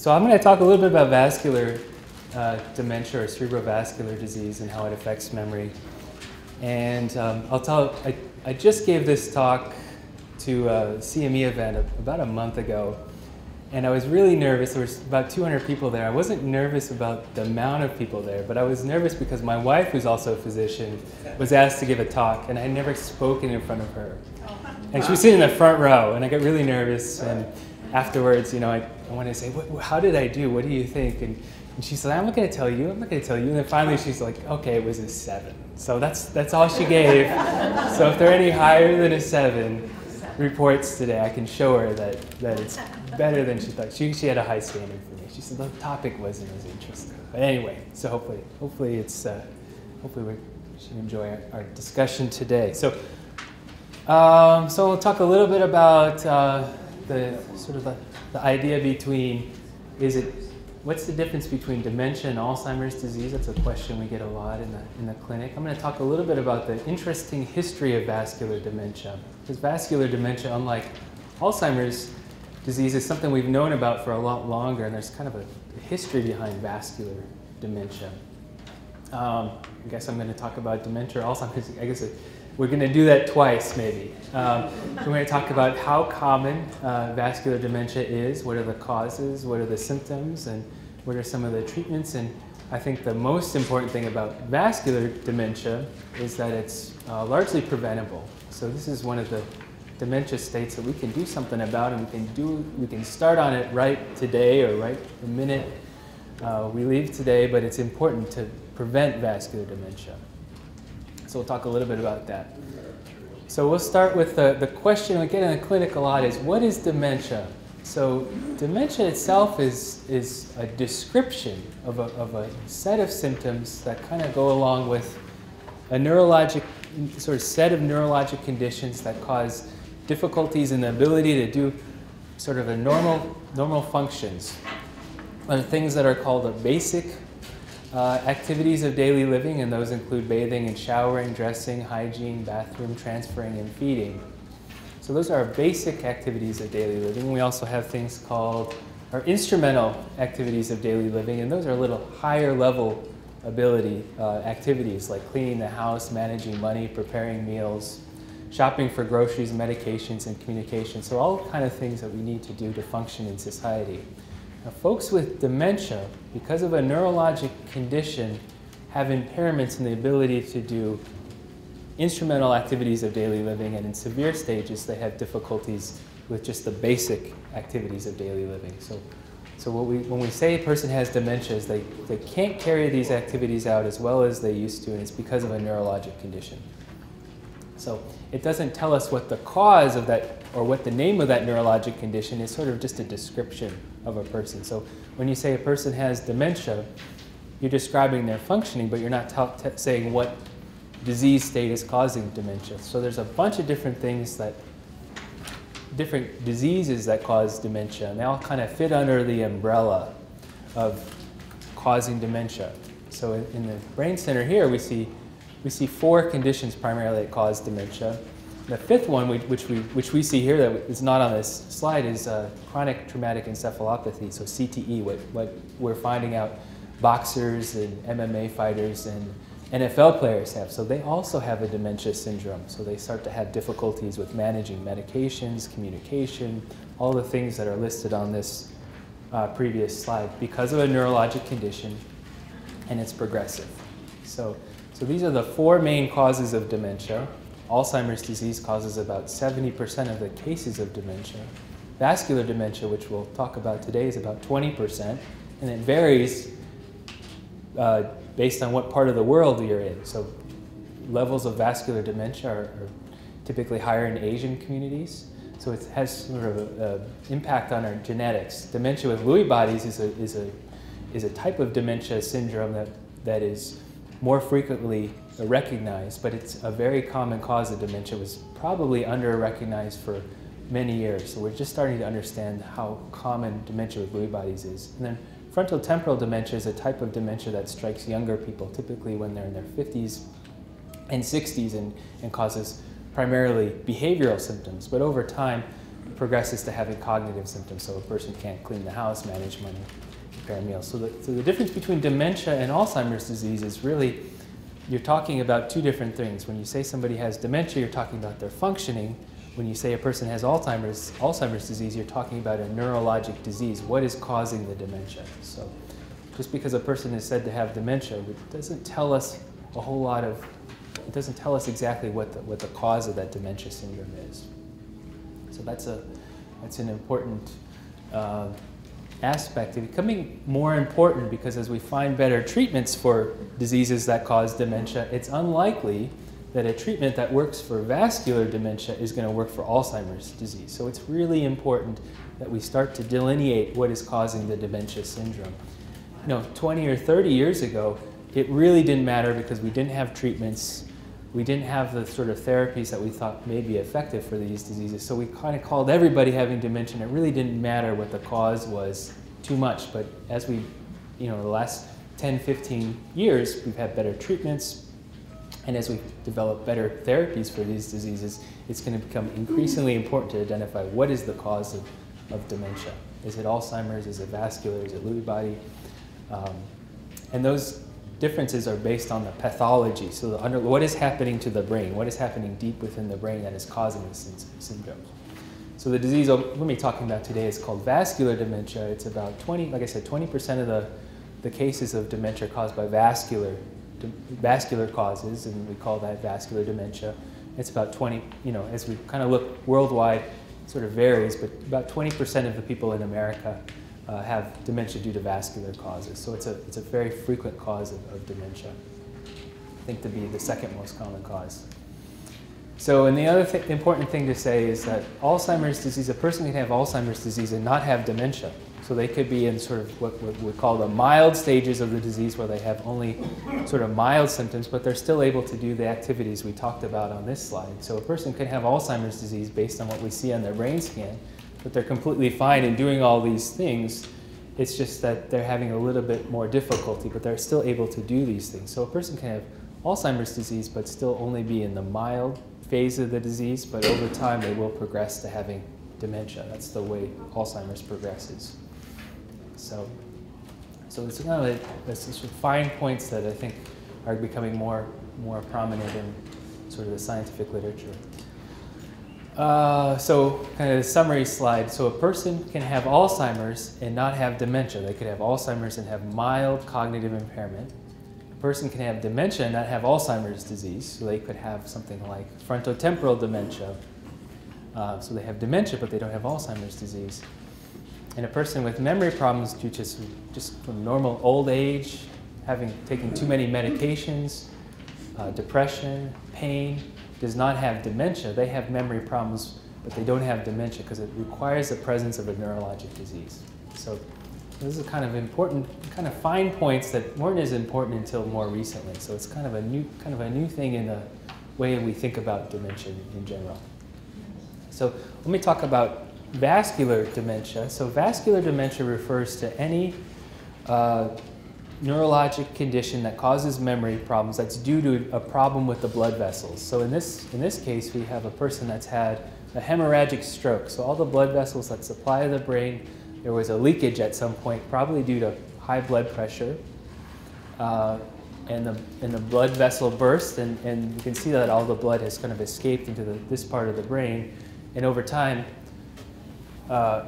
So I'm going to talk a little bit about vascular dementia or cerebrovascular disease and how it affects memory. And I just gave this talk to a CME event about a month ago, and I was really nervous. There was about 200 people there. I wasn't nervous about the amount of people there, but I was nervous because my wife, who's also a physician, was asked to give a talk, and I had never spoken in front of her. And she was sitting in the front row, and I got really nervous. And afterwards, you know, I wanted to say, how did I do? What do you think? And she said, I'm not going to tell you. I'm not going to tell you. And then finally she's like, okay, it was a 7. So that's all she gave. So if they're any higher than a 7 reports today, I can show her that it's better than she thought. She had a high standard for me. She said the topic wasn't as interesting. But anyway, so hopefully we should enjoy our discussion today. So we'll talk a little bit about the idea between what's the difference between dementia and Alzheimer's disease? That's a question we get a lot in the clinic. I'm going to talk a little bit about the interesting history of vascular dementia. Because vascular dementia, unlike Alzheimer's disease, is something we've known about for a lot longer, and there's kind of a history behind vascular dementia. I guess I'm going to talk about dementia or Alzheimer's. I guess we're going to do that twice, maybe. We're going to talk about how common vascular dementia is, what are the causes, what are the symptoms, and what are some of the treatments. And I think the most important thing about vascular dementia is that it's largely preventable. So this is one of the dementia states that we can do something about, and we can start on it right today or right the minute we leave today, but it's important to prevent vascular dementia. So we'll talk a little bit about that. So we'll start with the question we get in the clinic a lot is, what is dementia? So dementia itself is a description of a set of symptoms that kind of go along with a neurologic sort of set of neurologic conditions that cause difficulties in the ability to do sort of a normal functions. There are things that are called the basic activities of daily living, and those include bathing and showering, dressing, hygiene, bathroom, transferring, and feeding. So those are our basic activities of daily living. We also have things called our instrumental activities of daily living, and those are a little higher level ability activities like cleaning the house, managing money, preparing meals, shopping for groceries, medications, and communication. So all kind of things that we need to do to function in society. Now, folks with dementia, because of a neurologic condition, have impairments in the ability to do instrumental activities of daily living, and in severe stages, they have difficulties with just the basic activities of daily living. So when we say a person has dementia, is they can't carry these activities out as well as they used to, and it's because of a neurologic condition. So it doesn't tell us what the cause of that or what the name of that neurologic condition is, sort of just a description of a person. So when you say a person has dementia, you're describing their functioning, but you're not saying what disease state is causing dementia. So there's a bunch of different things different diseases that cause dementia, and they all kind of fit under the umbrella of causing dementia. So in the brain center here, we see 4 conditions primarily that cause dementia. The 5th one, which we see here that is not on this slide, is chronic traumatic encephalopathy, so CTE, what we're finding out boxers and MMA fighters and NFL players have. So they also have a dementia syndrome. So they start to have difficulties with managing medications, communication, all the things that are listed on this previous slide because of a neurologic condition, and it's progressive. So these are the 4 main causes of dementia. Alzheimer's disease causes about 70% of the cases of dementia. Vascular dementia, which we'll talk about today, is about 20%, and it varies based on what part of the world you're in. So levels of vascular dementia are typically higher in Asian communities. So it has sort of an impact on our genetics. Dementia with Lewy bodies is a type of dementia syndrome that is more frequently recognized, but it's a very common cause of dementia. It was probably under-recognized for many years. So we're just starting to understand how common dementia with Lewy bodies is. And then frontal temporal dementia is a type of dementia that strikes younger people, typically when they're in their 50s and 60s, and causes primarily behavioral symptoms. But over time, progresses to having cognitive symptoms. So a person can't clean the house, manage money, prepare meals. So the difference between dementia and Alzheimer's disease is really, you're talking about two different things. When you say somebody has dementia, you're talking about their functioning. When you say a person has Alzheimer's disease, you're talking about a neurologic disease. What is causing the dementia? So just because a person is said to have dementia, it doesn't tell us a whole lot of, it doesn't tell us exactly what the cause of that dementia syndrome is. So that's an important aspect. It's becoming more important because as we find better treatments for diseases that cause dementia, it's unlikely that a treatment that works for vascular dementia is going to work for Alzheimer's disease. So it's really important that we start to delineate what is causing the dementia syndrome. 20 or 30 years ago, it really didn't matter because we didn't have treatments. We didn't have the sort of therapies that we thought may be effective for these diseases. So we kind of called everybody having dementia, and it really didn't matter what the cause was too much. But as we, the last 10, 15 years, we've had better treatments. And as we develop better therapies for these diseases, it's going to become increasingly important to identify what is the cause of dementia. Is it Alzheimer's? Is it vascular? Is it Lewy body? And those differences are based on the pathology. So what is happening to the brain? What is happening deep within the brain that is causing this syndrome? So the disease we're going to be talking about today is called vascular dementia. It's about 20% of the cases of dementia are caused by vascular causes, and we call that vascular dementia. It's about 20, as we kind of look worldwide, it sort of varies, but about 20% of the people in America have dementia due to vascular causes. So it's a very frequent cause of dementia. I think to be the second most common cause. So, and the other important thing to say is that Alzheimer's disease, a person can have Alzheimer's disease and not have dementia. So they could be in sort of what we call the mild stages of the disease, where they have only sort of mild symptoms, but they're still able to do the activities we talked about on this slide. So a person can have Alzheimer's disease based on what we see on their brain scan, but they're completely fine in doing all these things. It's just that they're having a little bit more difficulty, but they're still able to do these things. So a person can have Alzheimer's disease, but still only be in the mild phase of the disease, but over time they will progress to having dementia. That's the way Alzheimer's progresses. So it's kind of sort of fine points that I think are becoming more prominent in sort of the scientific literature. So kind of the summary slide. So a person can have Alzheimer's and not have dementia. They could have Alzheimer's and have mild cognitive impairment. A person can have dementia and not have Alzheimer's disease. So they could have something like frontotemporal dementia. So they have dementia, but they don't have Alzheimer's disease. And a person with memory problems due to just from normal old age, having taken too many medications, depression, pain, does not have dementia. They have memory problems, but they don't have dementia because it requires the presence of a neurologic disease. So those are kind of important, kind of fine points that weren't as important until more recently. So it's kind of a new thing in the way we think about dementia in general. So let me talk about vascular dementia. So vascular dementia refers to any neurologic condition that causes memory problems that's due to a problem with the blood vessels. So in this case, we have a person that's had a hemorrhagic stroke. So all the blood vessels that supply the brain, there was a leakage at some point, probably due to high blood pressure, and the blood vessel burst, and you can see that all the blood has kind of escaped into this part of the brain, and over time, the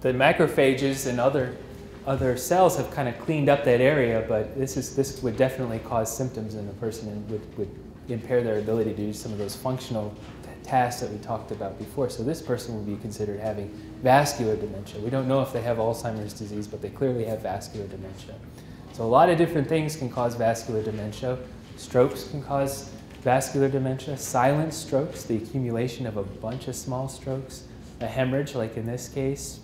macrophages and other cells have kind of cleaned up that area, but this would definitely cause symptoms in the person and would impair their ability to do some of those functional tasks that we talked about before. So this person would be considered having vascular dementia. We don't know if they have Alzheimer's disease, but they clearly have vascular dementia. So a lot of different things can cause vascular dementia. Strokes can cause vascular dementia. Silent strokes, the accumulation of a bunch of small strokes. A hemorrhage, like in this case,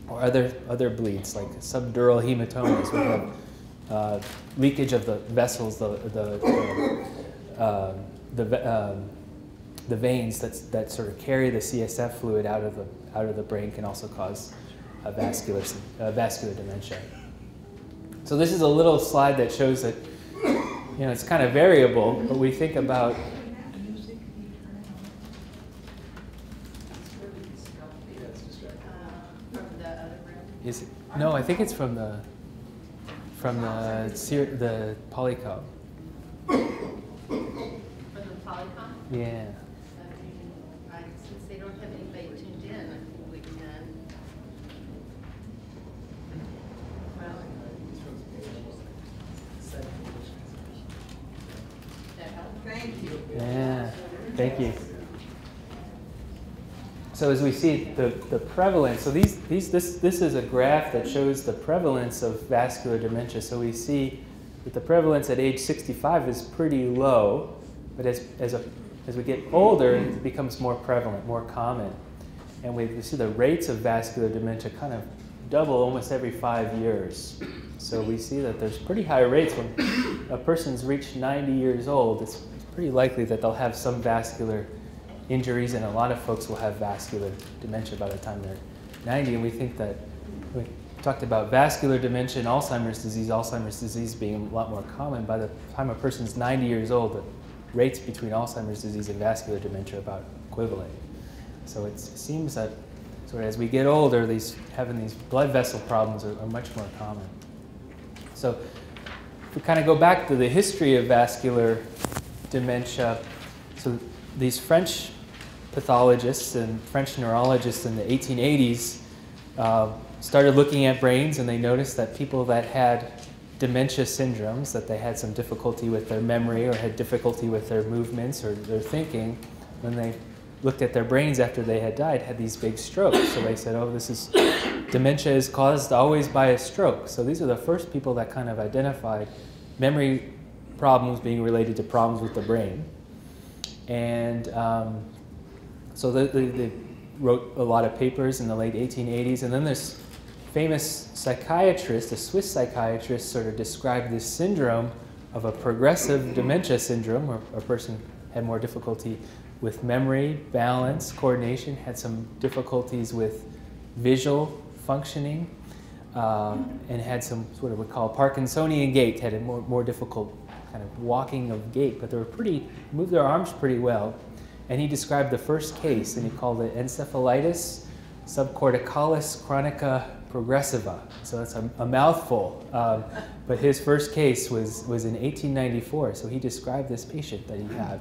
or other bleeds, like subdural hematomas. We have leakage of the vessels, the veins that sort of carry the CSF fluid out of the brain can also cause vascular dementia. So this is a little slide that shows that it's kind of variable, but we think about Is it? No, I think it's from the polycomb. From the polycom? Yeah. Since they don't have anybody tuned in, I think we can. Well, that helps. Thank you. Yeah. Thank you. So as we see the prevalence, so this is a graph that shows the prevalence of vascular dementia. So we see that the prevalence at age 65 is pretty low, but as we get older, it becomes more prevalent, more common. And we see the rates of vascular dementia kind of double almost every 5 years. So we see that there's pretty high rates when a person's reached 90 years old. It's pretty likely that they'll have some vascular injuries, and a lot of folks will have vascular dementia by the time they're 90. And we think that we talked about vascular dementia and Alzheimer's disease being a lot more common. By the time a person's 90 years old, the rates between Alzheimer's disease and vascular dementia are about equivalent. So it seems that sort of as we get older, having these blood vessel problems are much more common. So if we kind of go back to the history of vascular dementia, so these French pathologists and French neurologists in the 1880s started looking at brains, and they noticed that people that had dementia syndromes, that they had some difficulty with their memory or had difficulty with their movements or their thinking, when they looked at their brains after they had died, had these big strokes. So they said, oh, dementia is caused always by a stroke. So these are the first people that kind of identified memory problems being related to problems with the brain. And so they wrote a lot of papers in the late 1880s. And then this famous psychiatrist, a Swiss psychiatrist, sort of described this syndrome of a progressive dementia syndrome, where a person had more difficulty with memory, balance, coordination, had some difficulties with visual functioning, and had some sort of what we call Parkinsonian gait, had a more difficult kind of walking of gait, but they moved their arms pretty well. And he described the first case, and he called it encephalitis subcorticalis chronica progressiva. So that's a mouthful. But his first case was in 1894. So he described this patient that he had.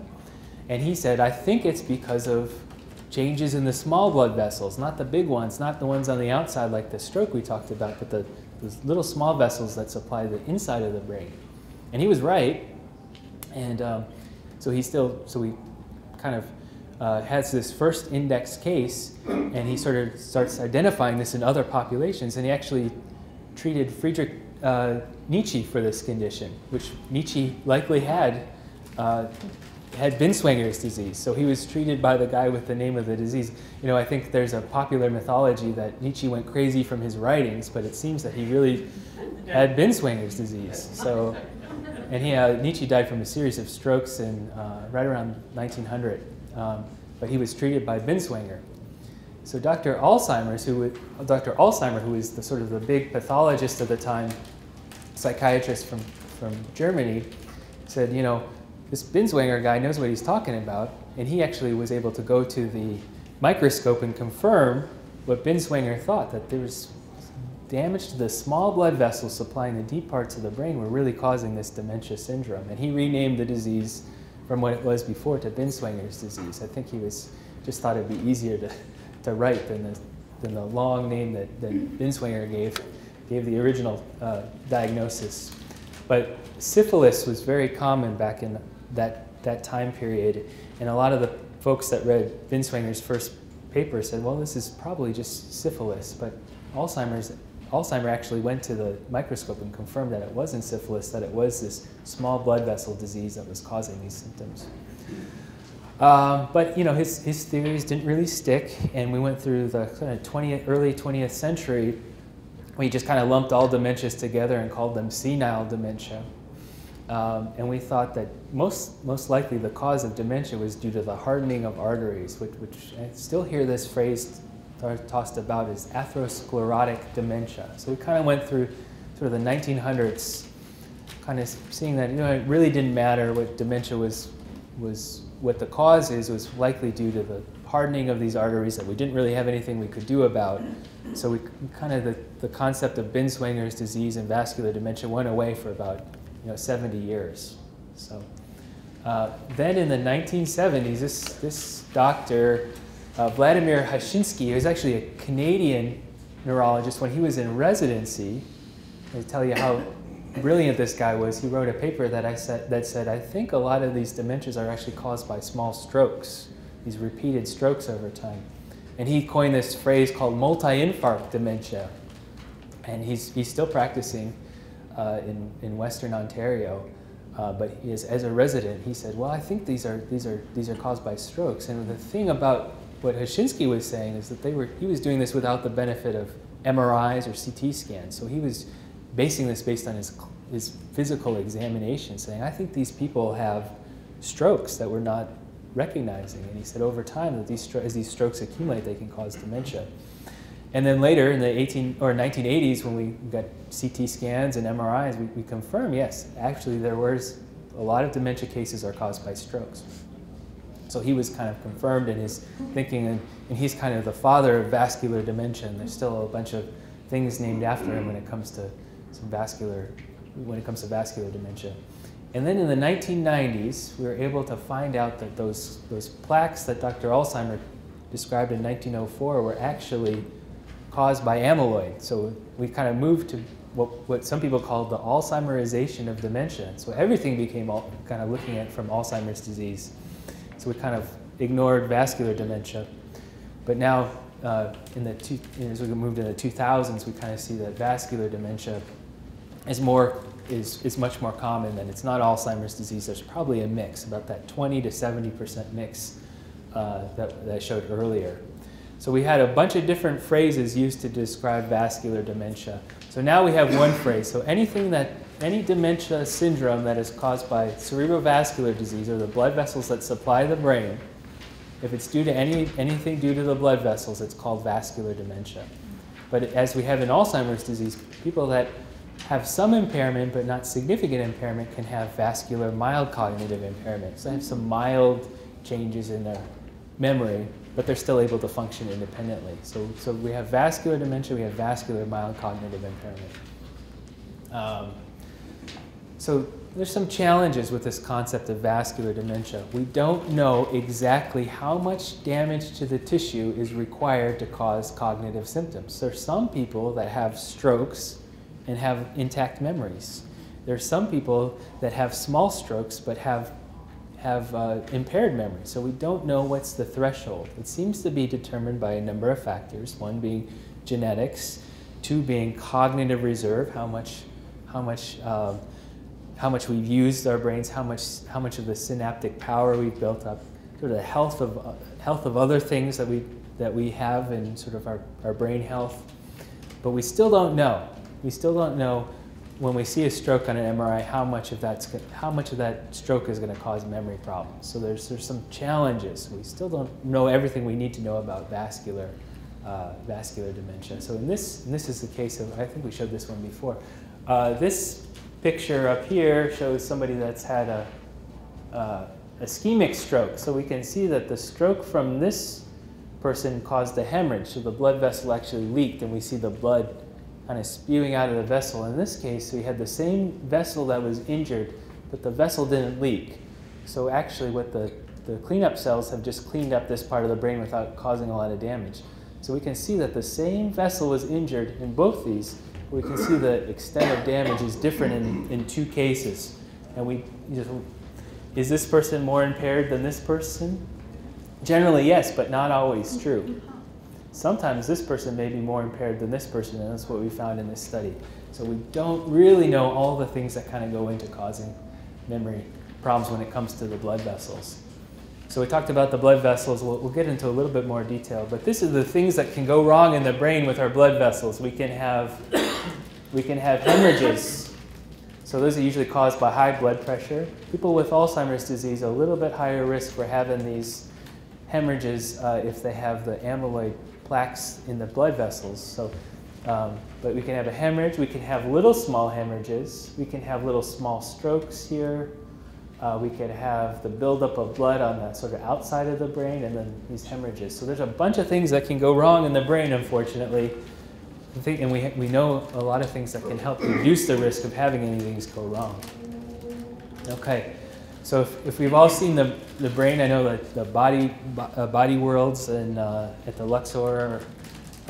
And he said, I think it's because of changes in the small blood vessels, not the big ones, not the ones on the outside like the stroke we talked about, but those little small vessels that supply the inside of the brain. And he was right. And so he kind of has this first index case, and he sort of starts identifying this in other populations, and he actually treated Friedrich Nietzsche for this condition, which Nietzsche likely had Binswanger's disease. So he was treated by the guy with the name of the disease. You know, I think there's a popular mythology that Nietzsche went crazy from his writings, but it seems that he really had Binswanger's disease. So, and Nietzsche died from a series of strokes in right around 1900. But he was treated by Binswanger. So Dr. Alzheimer, who is the sort of the big pathologist of the time, psychiatrist from Germany, said, you know, this Binswanger guy knows what he's talking about, and he actually was able to go to the microscope and confirm what Binswanger thought, that there was damage to the small blood vessels supplying the deep parts of the brain were really causing this dementia syndrome. And he renamed the disease from what it was before to Binswanger's disease. I think he just thought it'd be easier to write than the long name that Binswanger gave the original diagnosis. But syphilis was very common back in that time period, and a lot of the folks that read Binswanger's first paper said, well, this is probably just syphilis, but Alzheimer actually went to the microscope and confirmed that it wasn't syphilis, that it was this small blood vessel disease that was causing these symptoms. But you know, his theories didn't really stick, and we went through the kind of early 20th century. We just kind of lumped all dementias together and called them senile dementia. And we thought that most likely the cause of dementia was due to the hardening of arteries, which I still hear this phrase tossed about as atherosclerotic dementia. So we kind of went through sort of the 1900s, kind of seeing that, you know, it really didn't matter what dementia was what the cause is, was likely due to the hardening of these arteries that we didn't really have anything we could do about. So we kind of, the concept of Binswanger's disease and vascular dementia went away for about 70 years. So then in the 1970s, this doctor, Vladimir Hashinsky, who was actually a Canadian neurologist, when he was in residency, I tell you how brilliant this guy was. He wrote a paper that said, I think a lot of these dementias are actually caused by small strokes, these repeated strokes over time. And he coined this phrase called multi-infarct dementia. And he's still practicing in Western Ontario. But as a resident, he said, well, I think these are caused by strokes. And the thing about what Hashinsky was saying is that he was doing this without the benefit of MRIs or CT scans. So he was basing this based on his physical examination, saying, I think these people have strokes that we're not recognizing. And he said over time that as these strokes accumulate, they can cause dementia. And then later in the 1980s, when we got CT scans and MRIs, we confirmed, yes, actually there was a lot of dementia cases are caused by strokes. So he was kind of confirmed in his thinking, and he's kind of the father of vascular dementia. And there's still a bunch of things named after him when it comes to vascular dementia. And then in the 1990s, we were able to find out that those plaques that Dr. Alzheimer described in 1904 were actually caused by amyloid. So we kind of moved to what some people call the Alzheimerization of dementia. So everything became kind of looking at from Alzheimer's disease. So we kind of ignored vascular dementia. But now, as we moved into the 2000s, we kind of see that vascular dementia is much more common, and it's not Alzheimer's disease. There's probably a mix, about that 20 to 70% mix that I showed earlier. So we had a bunch of different phrases used to describe vascular dementia. So now we have one phrase. So any dementia syndrome that is caused by cerebrovascular disease, or the blood vessels that supply the brain, if it's due to anything due to the blood vessels, it's called vascular dementia. But as we have in Alzheimer's disease, people that have some impairment but not significant impairment can have vascular mild cognitive impairment. So they have some mild changes in their memory, but they're still able to function independently. So we have vascular dementia, we have vascular mild cognitive impairment. So there's some challenges with this concept of vascular dementia. We don't know exactly how much damage to the tissue is required to cause cognitive symptoms. There's some people that have strokes and have intact memories. There's some people that have small strokes but have impaired memory. So we don't know what's the threshold. It seems to be determined by a number of factors, one being genetics, two being cognitive reserve, how much we've used our brains, how much of the synaptic power we've built up, sort of the health of other things that we have in sort of our brain health. But we still don't know. We still don't know when we see a stroke on an MRI how much of that stroke is going to cause memory problems. So there's some challenges. We still don't know everything we need to know about vascular dementia. So this is the case of, I think we showed this one before. This picture up here shows somebody that's had a ischemic stroke. So we can see that the stroke from this person caused a hemorrhage. So the blood vessel actually leaked, and we see the blood kind of spewing out of the vessel. In this case, we had the same vessel that was injured, but the vessel didn't leak. So actually what the cleanup cells have just cleaned up this part of the brain without causing a lot of damage. So we can see that the same vessel was injured in both these. We can see the extent of damage is different in two cases. And is this person more impaired than this person? Generally, yes, but not always true. Sometimes this person may be more impaired than this person, and that's what we found in this study. So we don't really know all the things that kind of go into causing memory problems when it comes to the blood vessels. So we talked about the blood vessels. We'll get into a little bit more detail, but this is the things that can go wrong in the brain with our blood vessels. We can have hemorrhages. So those are usually caused by high blood pressure. People with Alzheimer's disease are a little bit higher risk for having these hemorrhages if they have the amyloid plaques in the blood vessels. So, but we can have a hemorrhage. We can have little small hemorrhages. We can have little small strokes here. We could have the buildup of blood on the sort of outside of the brain, and then these hemorrhages. So there's a bunch of things that can go wrong in the brain, unfortunately. And we know a lot of things that can help reduce the risk of having any of these go wrong. Okay, so if we've all seen the brain, I know that the body worlds and at the Luxor,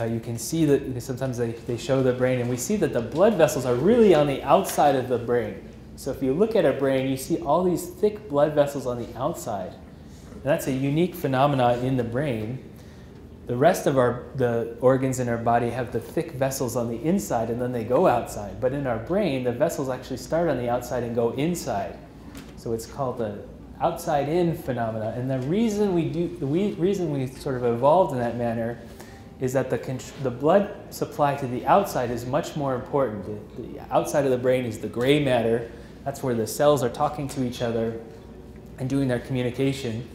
you can see that sometimes they show the brain, and we see that the blood vessels are really on the outside of the brain. So if you look at a brain, you see all these thick blood vessels on the outside. And that's a unique phenomenon in the brain. The rest of the organs in our body have the thick vessels on the inside, and then they go outside. But in our brain, the vessels actually start on the outside and go inside. So it's called the outside-in phenomena. And the reason we sort of evolved in that manner is that the blood supply to the outside is much more important. The outside of the brain is the gray matter. That's where the cells are talking to each other and doing their communication.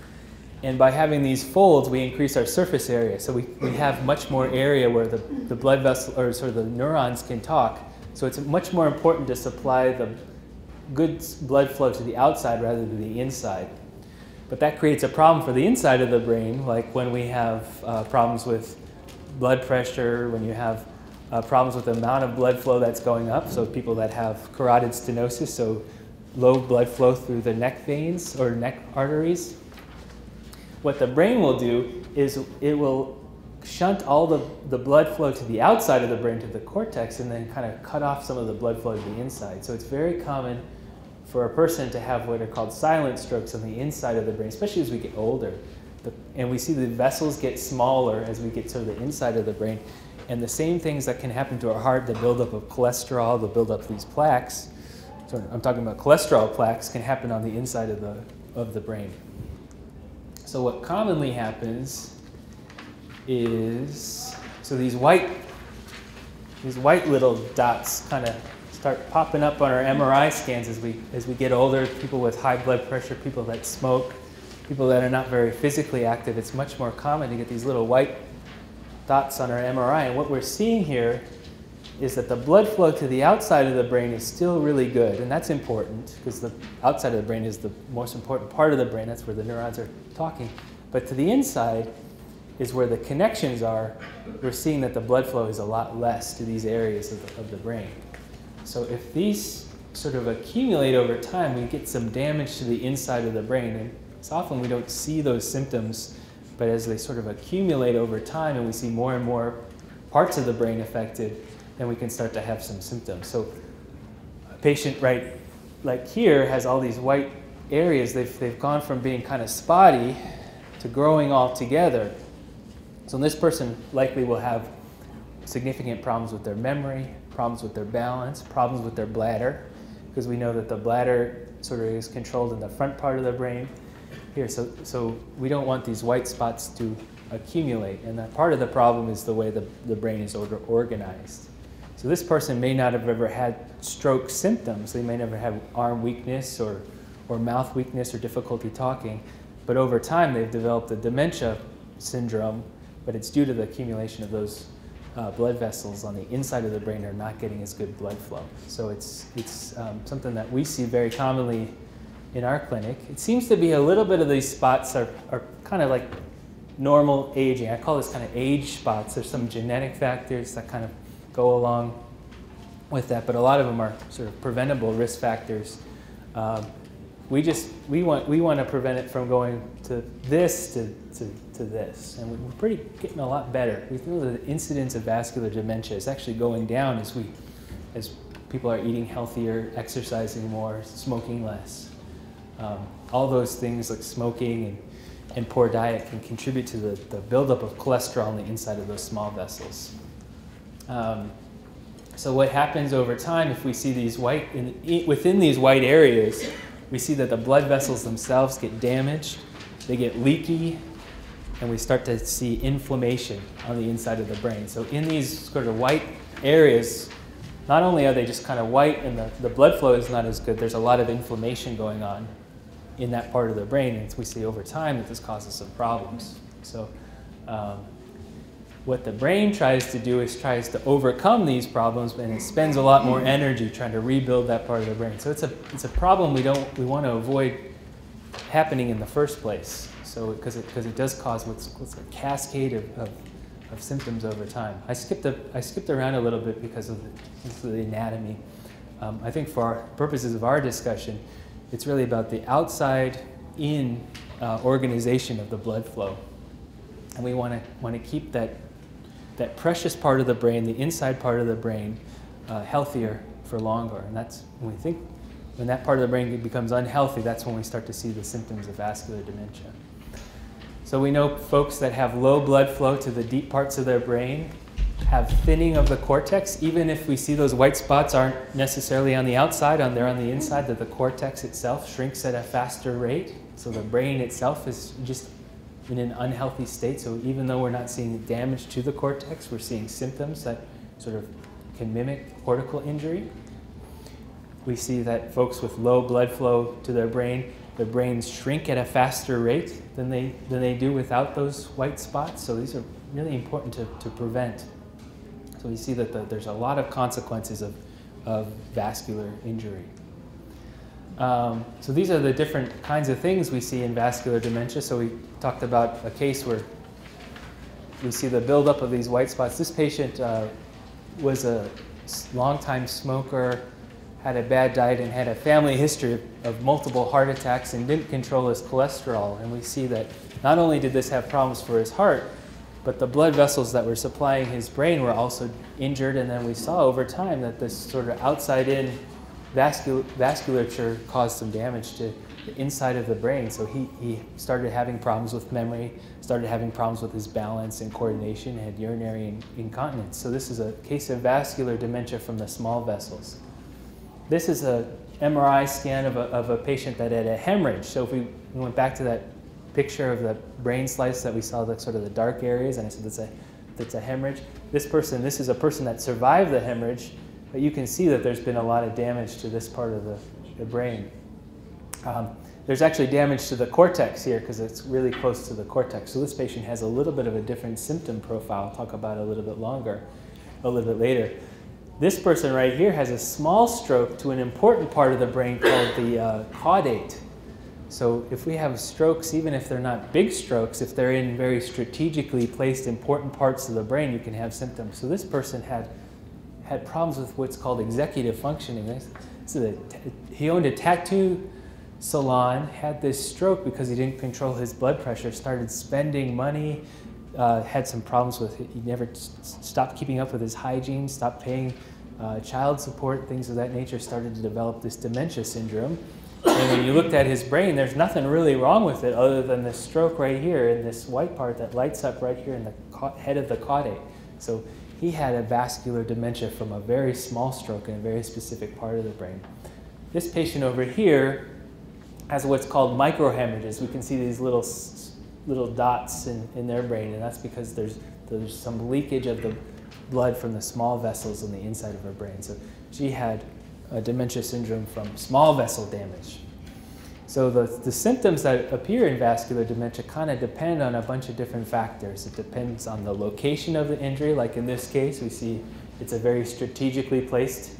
And by having these folds, we increase our surface area. So we have much more area where the blood vessel, or sort of the neurons can talk. So it's much more important to supply the good blood flow to the outside rather than the inside. But that creates a problem for the inside of the brain, like when we have problems with blood pressure, when you have problems with the amount of blood flow that's going up. So people that have carotid stenosis, so low blood flow through the neck veins or neck arteries. What the brain will do is it will shunt all the blood flow to the outside of the brain, to the cortex, and then kind of cut off some of the blood flow to the inside. So it's very common for a person to have what are called silent strokes on the inside of the brain, especially as we get older. And we see the vessels get smaller as we get to the inside of the brain. And the same things that can happen to our heart, the buildup of cholesterol, the buildup of these plaques, so I'm talking about cholesterol plaques, can happen on the inside of the brain. So what commonly happens is, so these white little dots kind of start popping up on our MRI scans as we get older. People with high blood pressure, people that smoke, people that are not very physically active, it's much more common to get these little white dots on our MRI. And what we're seeing here is that the blood flow to the outside of the brain is still really good. And that's important because the outside of the brain is the most important part of the brain. That's where the neurons are talking. But to the inside is where the connections are. We're seeing that the blood flow is a lot less to these areas of the brain. So if these sort of accumulate over time, we get some damage to the inside of the brain. And it's often we don't see those symptoms, but as they sort of accumulate over time and we see more and more parts of the brain affected, then we can start to have some symptoms. So a patient right like here has all these white areas. They've gone from being kind of spotty to growing all together. So this person likely will have significant problems with their memory, problems with their balance, problems with their bladder, because we know that the bladder sort of is controlled in the front part of the brain. Here, so we don't want these white spots to accumulate, and that part of the problem is the way the brain is organized. So this person may not have ever had stroke symptoms. They may never have arm weakness or mouth weakness or difficulty talking, but over time they've developed a dementia syndrome, but it's due to the accumulation of those blood vessels on the inside of the brain are not getting as good blood flow. So it's something that we see very commonly in our clinic. It seems to be a little bit of these spots are kind of like normal aging. I call this kind of age spots. There's some genetic factors that kind of go along with that, but a lot of them are sort of preventable risk factors. We want to prevent it from going to this to this, and we're getting a lot better. We know that the incidence of vascular dementia is actually going down as people are eating healthier, exercising more, smoking less. All those things like smoking and poor diet can contribute to the buildup of cholesterol on the inside of those small vessels. So what happens over time if we see these within these white areas, we see that the blood vessels themselves get damaged, they get leaky, and we start to see inflammation on the inside of the brain. So in these sort of white areas, not only are they just kind of white and the blood flow is not as good, there's a lot of inflammation going on in that part of the brain, and we see over time that this causes some problems. So What the brain tries to do is tries to overcome these problems, and it spends a lot more energy trying to rebuild that part of the brain. So it's a problem we want to avoid happening in the first place. So because it does cause what's a cascade of symptoms over time. I skipped around a little bit because of the anatomy. I think for our purposes of our discussion, it's really about the outside-in organization of the blood flow, and we want to keep that precious part of the brain, the inside part of the brain, healthier for longer. And that's when that part of the brain becomes unhealthy, that's when we start to see the symptoms of vascular dementia. So we know folks that have low blood flow to the deep parts of their brain have thinning of the cortex. Even if we see those white spots aren't necessarily on the outside, they're on the inside, that the cortex itself shrinks at a faster rate. So the brain itself is just in an unhealthy state. So even though we're not seeing damage to the cortex, we're seeing symptoms that sort of can mimic cortical injury. We see that folks with low blood flow to their brains shrink at a faster rate than they do without those white spots. So these are really important to prevent. So we see that there's a lot of consequences of vascular injury. So these are the different kinds of things we see in vascular dementia. So we talked about a case where we see the buildup of these white spots. This patient was a longtime smoker, had a bad diet, and had a family history of multiple heart attacks and didn't control his cholesterol. And we see that not only did this have problems for his heart, but the blood vessels that were supplying his brain were also injured. And then we saw over time that this sort of outside-in vasculature caused some damage to the inside of the brain. So he started having problems with memory, started having problems with his balance and coordination, had urinary incontinence. So this is a case of vascular dementia from the small vessels. This is a MRI scan of a patient that had a hemorrhage. So if we went back to that picture of the brain slice that we saw, the sort of the dark areas, and I said that's a hemorrhage. This is a person that survived the hemorrhage, but you can see that there's been a lot of damage to this part of the brain. There's actually damage to the cortex here because it's really close to the cortex. So this patient has a little bit of a different symptom profile. I'll talk about it a little bit later. This person right here has a small stroke to an important part of the brain called the caudate. So if we have strokes, even if they're not big strokes, if they're in very strategically placed important parts of the brain, you can have symptoms. So this person had problems with what's called executive functioning. He owned a tattoo salon, had this stroke because he didn't control his blood pressure, started spending money, had some problems with it. He never stopped keeping up with his hygiene, stopped paying child support, things of that nature, started to develop this dementia syndrome. And when you looked at his brain, there's nothing really wrong with it other than this stroke right here and this white part that lights up right here in the head of the caudate. So he had a vascular dementia from a very small stroke in a very specific part of the brain. This patient over here has what's called microhemorrhages. We can see these little dots in their brain, and that's because there's some leakage of the blood from the small vessels on the inside of her brain. So she had a dementia syndrome from small vessel damage. So the symptoms that appear in vascular dementia kind of depend on a bunch of different factors. It depends on the location of the injury. Like in this case, we see it's a very strategically placed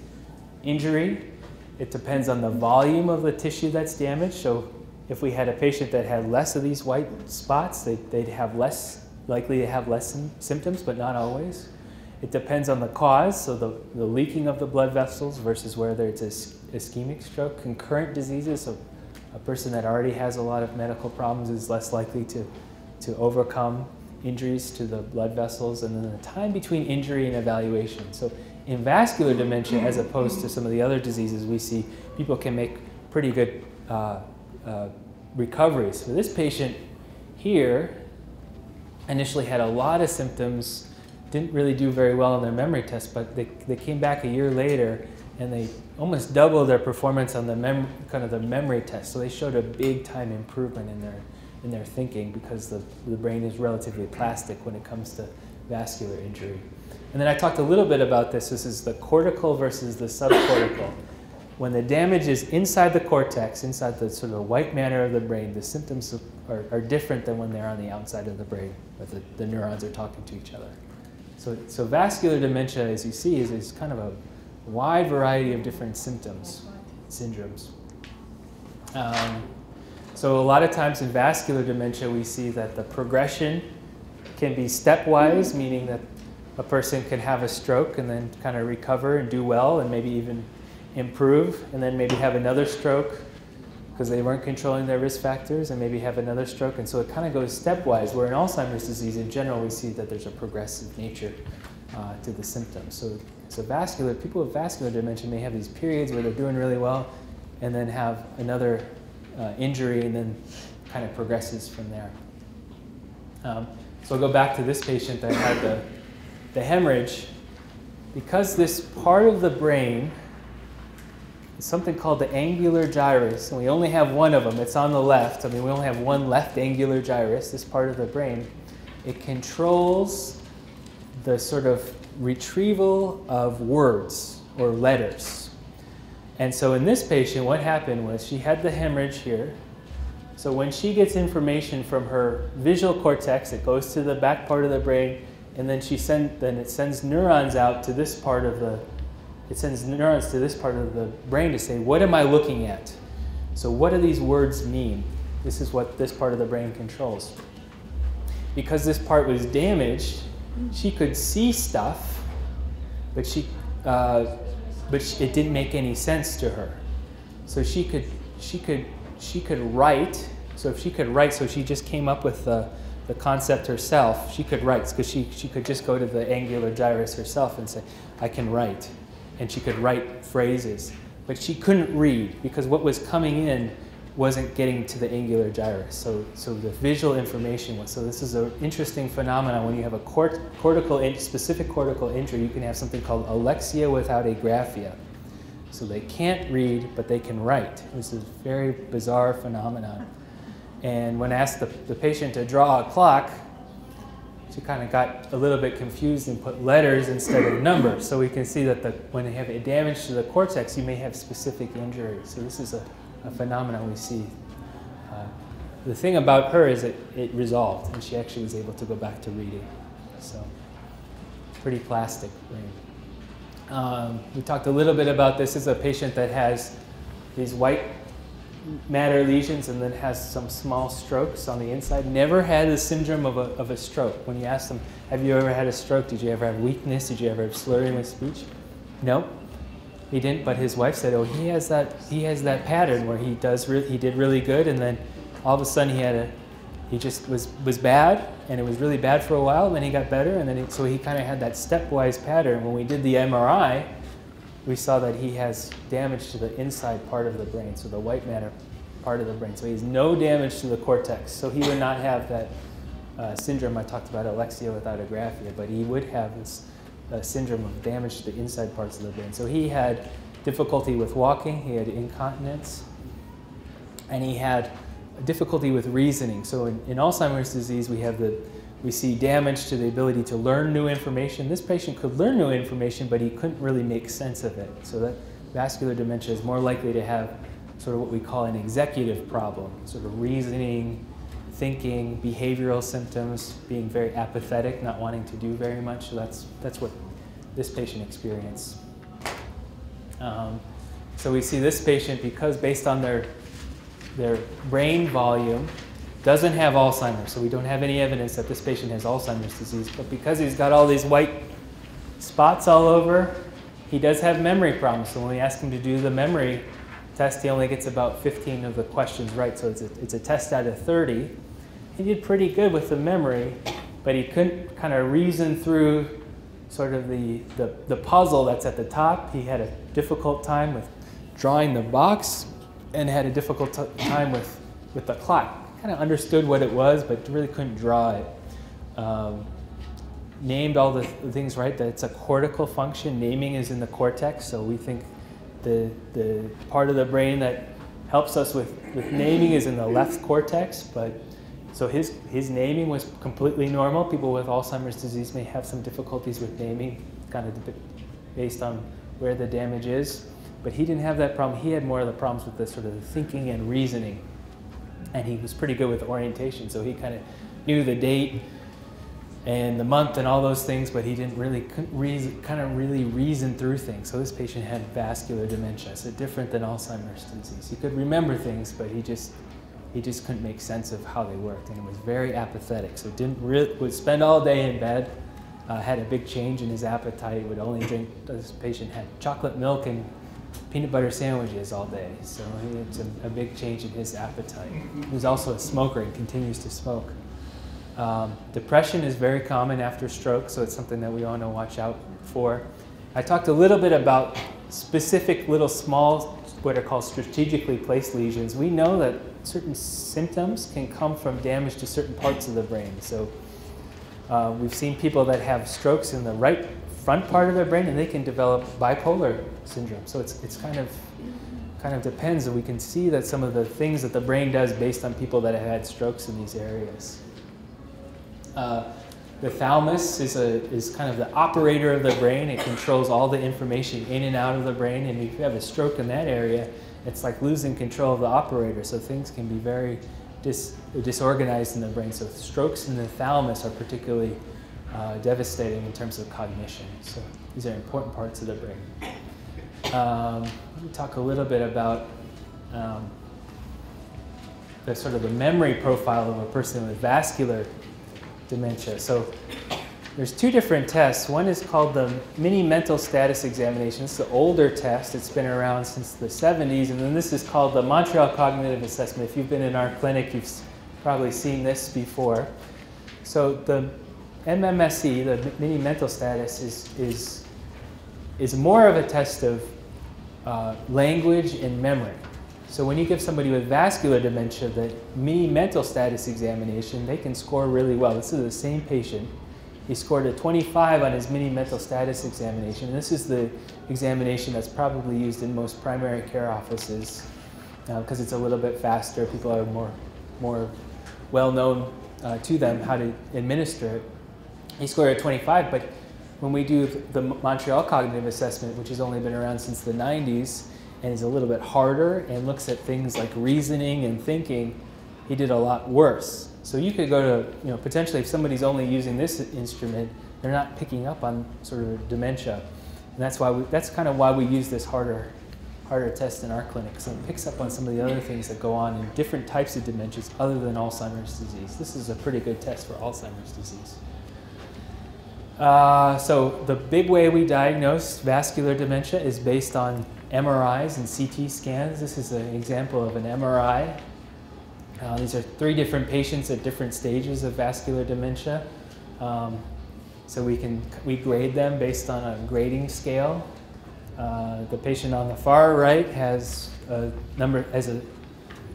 injury. It depends on the volume of the tissue that's damaged. So if we had a patient that had less of these white spots, they'd have likely to have less symptoms, but not always. It depends on the cause, so the leaking of the blood vessels versus whether it's ischemic stroke, concurrent diseases. So a person that already has a lot of medical problems is less likely to overcome injuries to the blood vessels, and then the time between injury and evaluation. So in vascular dementia, as opposed to some of the other diseases we see, people can make pretty good recoveries. So this patient here initially had a lot of symptoms, didn't really do very well on their memory test, but they came back a year later and they almost doubled their performance on the memory test. So they showed a big time improvement in their thinking because the brain is relatively plastic when it comes to vascular injury. And then I talked a little bit about this. This is the cortical versus the subcortical. When the damage is inside the cortex, inside the sort of white matter of the brain, the symptoms are different than when they're on the outside of the brain, where the neurons are talking to each other. So vascular dementia, as you see, is kind of a wide variety of different symptoms, syndromes. So a lot of times in vascular dementia, we see that the progression can be stepwise, meaning that a person can have a stroke and then kind of recover and do well and maybe even improve, and then maybe have another stroke because they weren't controlling their risk factors, and maybe have another stroke. And so it kind of goes stepwise, where in Alzheimer's disease, in general, we see that there's a progressive nature to the symptoms. So people with vascular dementia may have these periods where they're doing really well and then have another injury and then kind of progresses from there. So I'll go back to this patient that had the hemorrhage. Because this part of the brain is something called the angular gyrus, and we only have one of them. It's on the left. I mean, we only have one left angular gyrus, this part of the brain. It controls the sort of retrieval of words or letters. And so in this patient, what happened was she had the hemorrhage here. So when she gets information from her visual cortex, it goes to the back part of the brain, and then it sends neurons out to this part of the brain to say, what am I looking at? So what do these words mean? This is what this part of the brain controls. Because this part was damaged, she could see stuff, but it didn't make any sense to her. So she could write. So if she could write, so she just came up with the concept herself. She could write because she could just go to the angular gyrus herself and say, I can write. And she could write phrases. But she couldn't read because what was coming in wasn't getting to the angular gyrus. So the visual information was. So this is an interesting phenomenon. When you have a specific cortical injury, you can have something called alexia without agraphia. So they can't read, but they can write. This is a very bizarre phenomenon. And when I asked the patient to draw a clock, she kind of got a little bit confused and put letters instead of numbers. So we can see that when they have a damage to the cortex, you may have specific injuries. So this is a phenomenon we see. The thing about her is that it resolved, and she actually was able to go back to reading. So pretty plastic brain. We talked a little bit about this. This is a patient that has these white matter lesions and then has some small strokes on the inside. Never had the syndrome of a stroke. When you ask them, have you ever had a stroke? Did you ever have weakness? Did you ever have slurring of speech? No, he didn't. But his wife said, oh, he has that pattern where he did really good, and then all of a sudden he just was bad, and it was really bad for a while, and then he got better, and then so he kind of had that stepwise pattern. When we did the MRI, we saw that he has damage to the inside part of the brain, so the white matter part of the brain. So he has no damage to the cortex. So he would not have that syndrome I talked about, alexia without agraphia, but he would have this syndrome of damage to the inside parts of the brain. So he had difficulty with walking, he had incontinence, and he had difficulty with reasoning. So in Alzheimer's disease, we see damage to the ability to learn new information. This patient could learn new information, but he couldn't really make sense of it. So that vascular dementia is more likely to have sort of what we call an executive problem, sort of reasoning, thinking, behavioral symptoms, being very apathetic, not wanting to do very much. So that's what this patient experienced. So we see this patient, because based on their brain volume, doesn't have Alzheimer's, so we don't have any evidence that this patient has Alzheimer's disease, but because he's got all these white spots all over, he does have memory problems. So when we ask him to do the memory test, he only gets about 15 of the questions right, so it's a test out of 30. He did pretty good with the memory, but he couldn't kind of reason through sort of the puzzle that's at the top. He had a difficult time with drawing the box and had a difficult time with the clock. Kind of understood what it was, but really couldn't draw it. Named all the things right, that it's a cortical function. Naming is in the cortex, so we think the part of the brain that helps us with naming is in the left cortex, but so his naming was completely normal. People with Alzheimer's disease may have some difficulties with naming, kind of based on where the damage is, but he didn't have that problem. He had more of the problems with the sort of the thinking and reasoning. And he was pretty good with orientation, so he kind of knew the date, and the month and all those things, but he couldn't really reason through things. So this patient had vascular dementia, so different than Alzheimer's disease. He could remember things, but he just couldn't make sense of how they worked, and it was very apathetic. So would spend all day in bed, had a big change in his appetite, would only drink, this patient had chocolate milk and peanut butter sandwiches all day. So it's a big change in his appetite. He was also a smoker and continues to smoke. Depression is very common after stroke, so it's something that we all want to watch out for. I talked a little bit about specific little small, what are called strategically placed lesions. We know that certain symptoms can come from damage to certain parts of the brain. So we've seen people that have strokes in the right front part of their brain, and they can develop bipolar syndrome. So it's kind of depends, and we can see that some of the things that the brain does based on people that have had strokes in these areas. The thalamus is kind of the operator of the brain. It controls all the information in and out of the brain, and if you have a stroke in that area, it's like losing control of the operator, so things can be very disorganized in the brain. So strokes in the thalamus are particularly devastating in terms of cognition. So these are important parts of the brain. Let me talk a little bit about the sort of the memory profile of a person with vascular dementia. So there's two different tests. One is called the Mini Mental Status Examination. It's the older test. It's been around since the 70s. And then this is called the Montreal Cognitive Assessment. If you've been in our clinic, you've probably seen this before. So the MMSE, the Mini Mental Status, is more of a test of language and memory. So when you give somebody with vascular dementia the Mini Mental Status Examination, they can score really well. This is the same patient. He scored a 25 on his Mini Mental Status Examination. And this is the examination that's probably used in most primary care offices because it's a little bit faster. People are more well known to them how to administer it. He scored a 25, but when we do the Montreal Cognitive Assessment, which has only been around since the 90s, and is a little bit harder and looks at things like reasoning and thinking, he did a lot worse. So you could go to, potentially if somebody's only using this instrument, they're not picking up on sort of dementia. And that's kind of why we use this harder test in our clinic. So it picks up on some of the other things that go on in different types of dementias other than Alzheimer's disease. This is a pretty good test for Alzheimer's disease. So the big way we diagnose vascular dementia is based on MRIs and CT scans. This is an example of an MRI. These are 3 different patients at different stages of vascular dementia. So we grade them based on a grading scale. The patient on the far right has a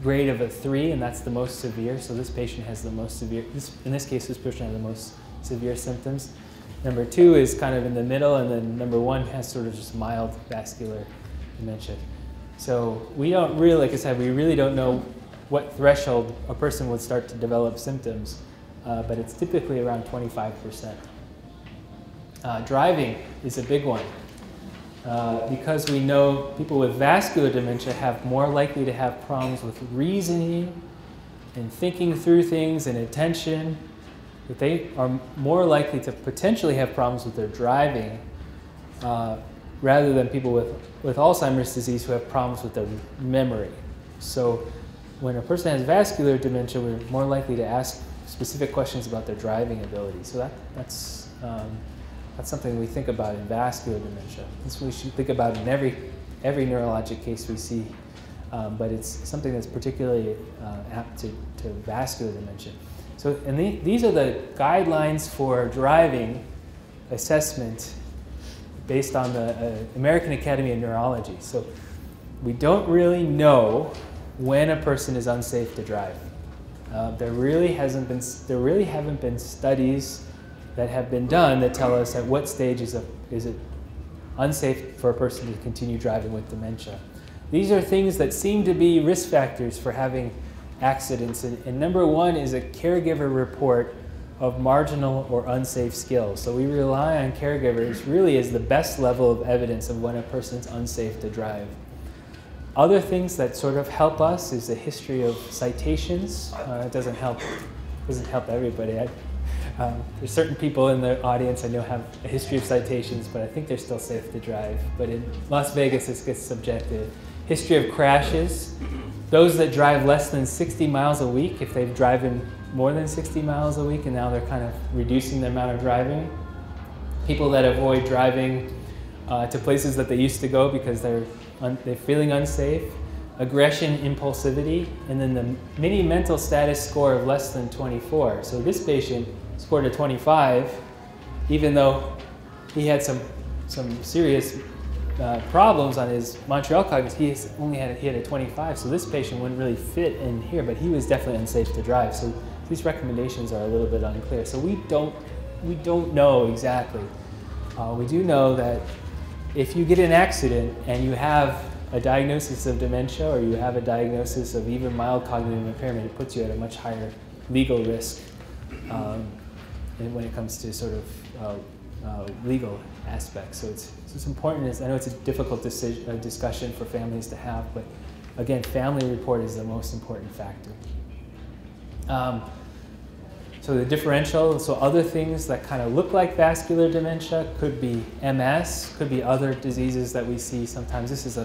grade of a 3, and that's the most severe. So this patient has the most severe. In this case, this patient has the most severe symptoms. Number 2 is kind of in the middle, and then number 1 has sort of just mild vascular dementia. So we don't really, like I said, we really don't know what threshold a person would start to develop symptoms, but it's typically around 25%. Driving is a big one. Because we know people with vascular dementia have more likely to have problems with reasoning and thinking through things and attention, that they are more likely to potentially have problems with their driving rather than people with Alzheimer's disease who have problems with their memory. So when a person has vascular dementia, we're more likely to ask specific questions about their driving ability. So that's something we think about in vascular dementia. This we should think about in every neurologic case we see, but it's something that's particularly apt to vascular dementia. So, and these are the guidelines for driving assessment based on the American Academy of Neurology. So we don't really know when a person is unsafe to drive. There really haven't been studies that have been done that tell us at what stage is it unsafe for a person to continue driving with dementia. These are things that seem to be risk factors for having accidents, and number 1 is a caregiver report of marginal or unsafe skills. So we rely on caregivers really as the best level of evidence of when a person's unsafe to drive. Other things that sort of help us is a history of citations. It doesn't help everybody. There's certain people in the audience I know have a history of citations, but I think they're still safe to drive. But in Las Vegas, it gets subjective. History of crashes. Those that drive less than 60 miles a week, if they've driven more than 60 miles a week and now they're kind of reducing the amount of driving. People that avoid driving to places that they used to go because they're feeling unsafe. Aggression, impulsivity, and then the mini mental status score of less than 24. So this patient scored a 25, even though he had some serious problems on his Montreal cognitive. He had a 25, so this patient wouldn't really fit in here, but he was definitely unsafe to drive. So these recommendations are a little bit unclear. So we don't know exactly. We do know that if you get in an accident and you have a diagnosis of dementia or you have a diagnosis of even mild cognitive impairment, it puts you at a much higher legal risk when it comes to sort of legal aspects. So it's important. I know it's a difficult discussion for families to have, but again, family report is the most important factor. So the differential, so other things that kind of look like vascular dementia could be MS, could be other diseases that we see sometimes.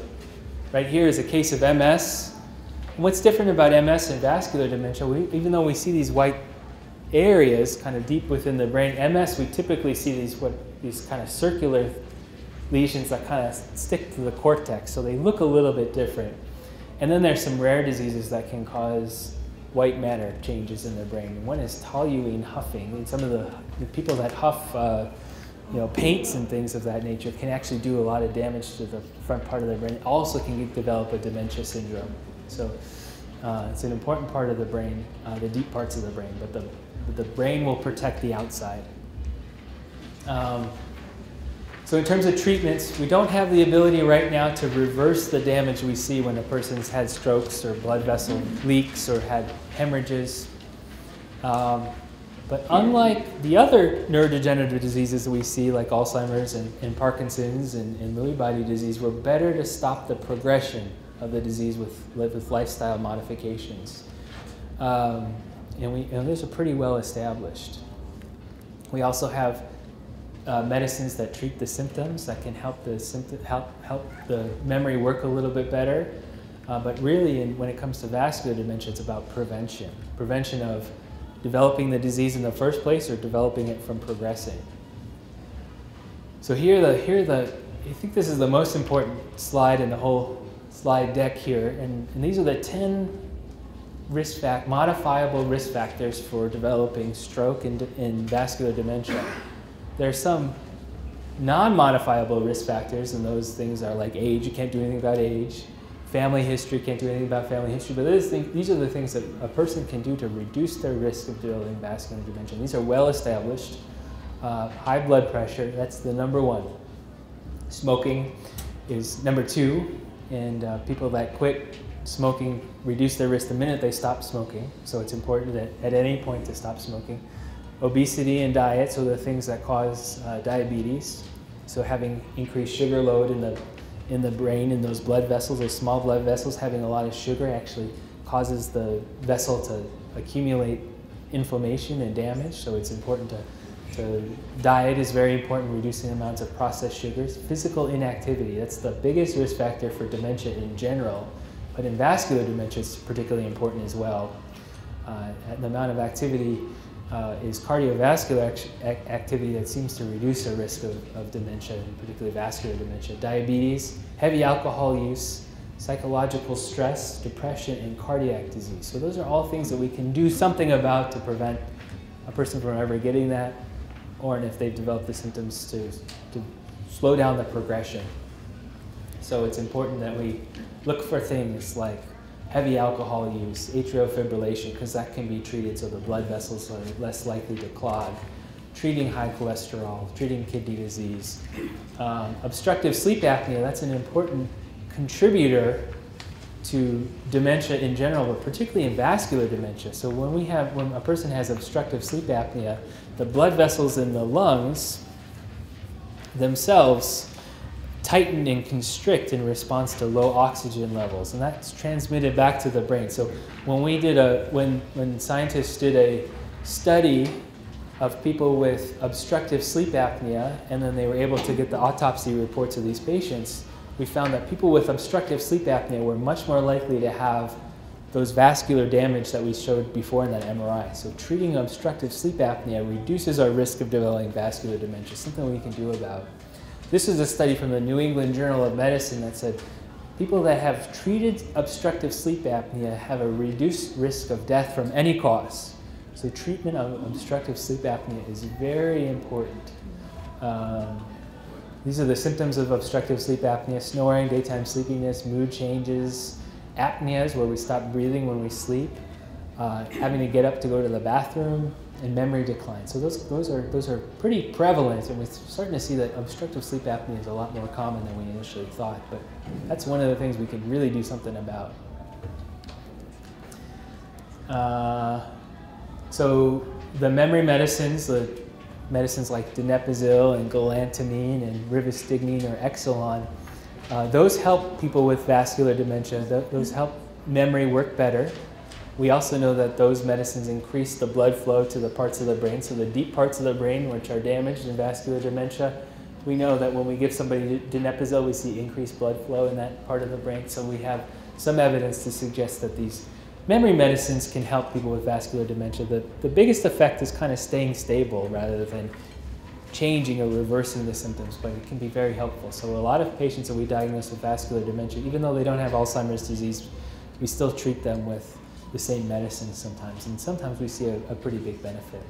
Right here is a case of MS. And what's different about MS and vascular dementia, even though we see these white areas kind of deep within the brain, MS, we typically see these kind of circular lesions that kind of stick to the cortex. So they look a little bit different. And then there's some rare diseases that can cause white matter changes in the brain. One is toluene huffing. And some of the people that huff paints and things of that nature can actually do a lot of damage to the front part of the brain. Also can develop a dementia syndrome. So it's an important part of the brain, the deep parts of the brain, but the brain will protect the outside. So in terms of treatments, we don't have the ability right now to reverse the damage we see when a person's had strokes or blood vessel leaks or had hemorrhages. But unlike the other neurodegenerative diseases that we see, like Alzheimer's and Parkinson's and Lewy body disease, we're better to stop the progression of the disease with lifestyle modifications. And those are pretty well established. We also have medicines that treat the symptoms that can help the memory work a little bit better. But really, when it comes to vascular dementia, it's about prevention. Prevention of developing the disease in the first place or developing it from progressing. So I think this is the most important slide in the whole slide deck here. And these are the 10 modifiable risk factors for developing stroke and vascular dementia. There are some non-modifiable risk factors, and those things are like age. You can't do anything about age. Family history, can't do anything about family history. But these are the things that a person can do to reduce their risk of developing vascular dementia. These are well established. High blood pressure, that's the number one. Smoking is number two. And people that quit smoking reduce their risk the minute they stop smoking. So it's important at any point to stop smoking. Obesity and diet, so the things that cause diabetes. So having increased sugar load in the brain, in those blood vessels, those small blood vessels, having a lot of sugar actually causes the vessel to accumulate inflammation and damage. So it's important diet is very important, reducing amounts of processed sugars. Physical inactivity, that's the biggest risk factor for dementia in general, but in vascular dementia it's particularly important as well. The amount of activity is cardiovascular activity that seems to reduce the risk of dementia, and particularly vascular dementia. Diabetes, heavy alcohol use, psychological stress, depression, and cardiac disease. So those are all things that we can do something about to prevent a person from ever getting that, or if they've developed the symptoms to slow down the progression. So it's important that we look for things like heavy alcohol use, atrial fibrillation, because that can be treated so the blood vessels are less likely to clog, treating high cholesterol, treating kidney disease. Obstructive sleep apnea, that's an important contributor to dementia in general, but particularly in vascular dementia. So when a person has obstructive sleep apnea, the blood vessels in the lungs themselves tighten and constrict in response to low oxygen levels, and that's transmitted back to the brain. So when scientists did a study of people with obstructive sleep apnea, and then they were able to get the autopsy reports of these patients, we found that people with obstructive sleep apnea were much more likely to have those vascular damage that we showed before in that MRI. So treating obstructive sleep apnea reduces our risk of developing vascular dementia, something we can do about. This is a study from the New England Journal of Medicine that said people that have treated obstructive sleep apnea have a reduced risk of death from any cause. So treatment of obstructive sleep apnea is very important. These are the symptoms of obstructive sleep apnea: snoring, daytime sleepiness, mood changes, apneas where we stop breathing when we sleep, having to get up to go to the bathroom, and memory decline. So those are pretty prevalent, and we're starting to see that obstructive sleep apnea is a lot more common than we initially thought, but that's one of the things we can really do something about. So the memory medicines, the medicines like donepezil and galantamine and rivastigmine or Exelon, those help people with vascular dementia. Those help memory work better. We also know that those medicines increase the blood flow to the parts of the brain, so the deep parts of the brain which are damaged in vascular dementia. We know that when we give somebody donepezil, we see increased blood flow in that part of the brain, so we have some evidence to suggest that these memory medicines can help people with vascular dementia. The biggest effect is kind of staying stable rather than changing or reversing the symptoms, but it can be very helpful. So a lot of patients that we diagnose with vascular dementia, even though they don't have Alzheimer's disease, we still treat them with the same medicines sometimes, and sometimes we see a pretty big benefit.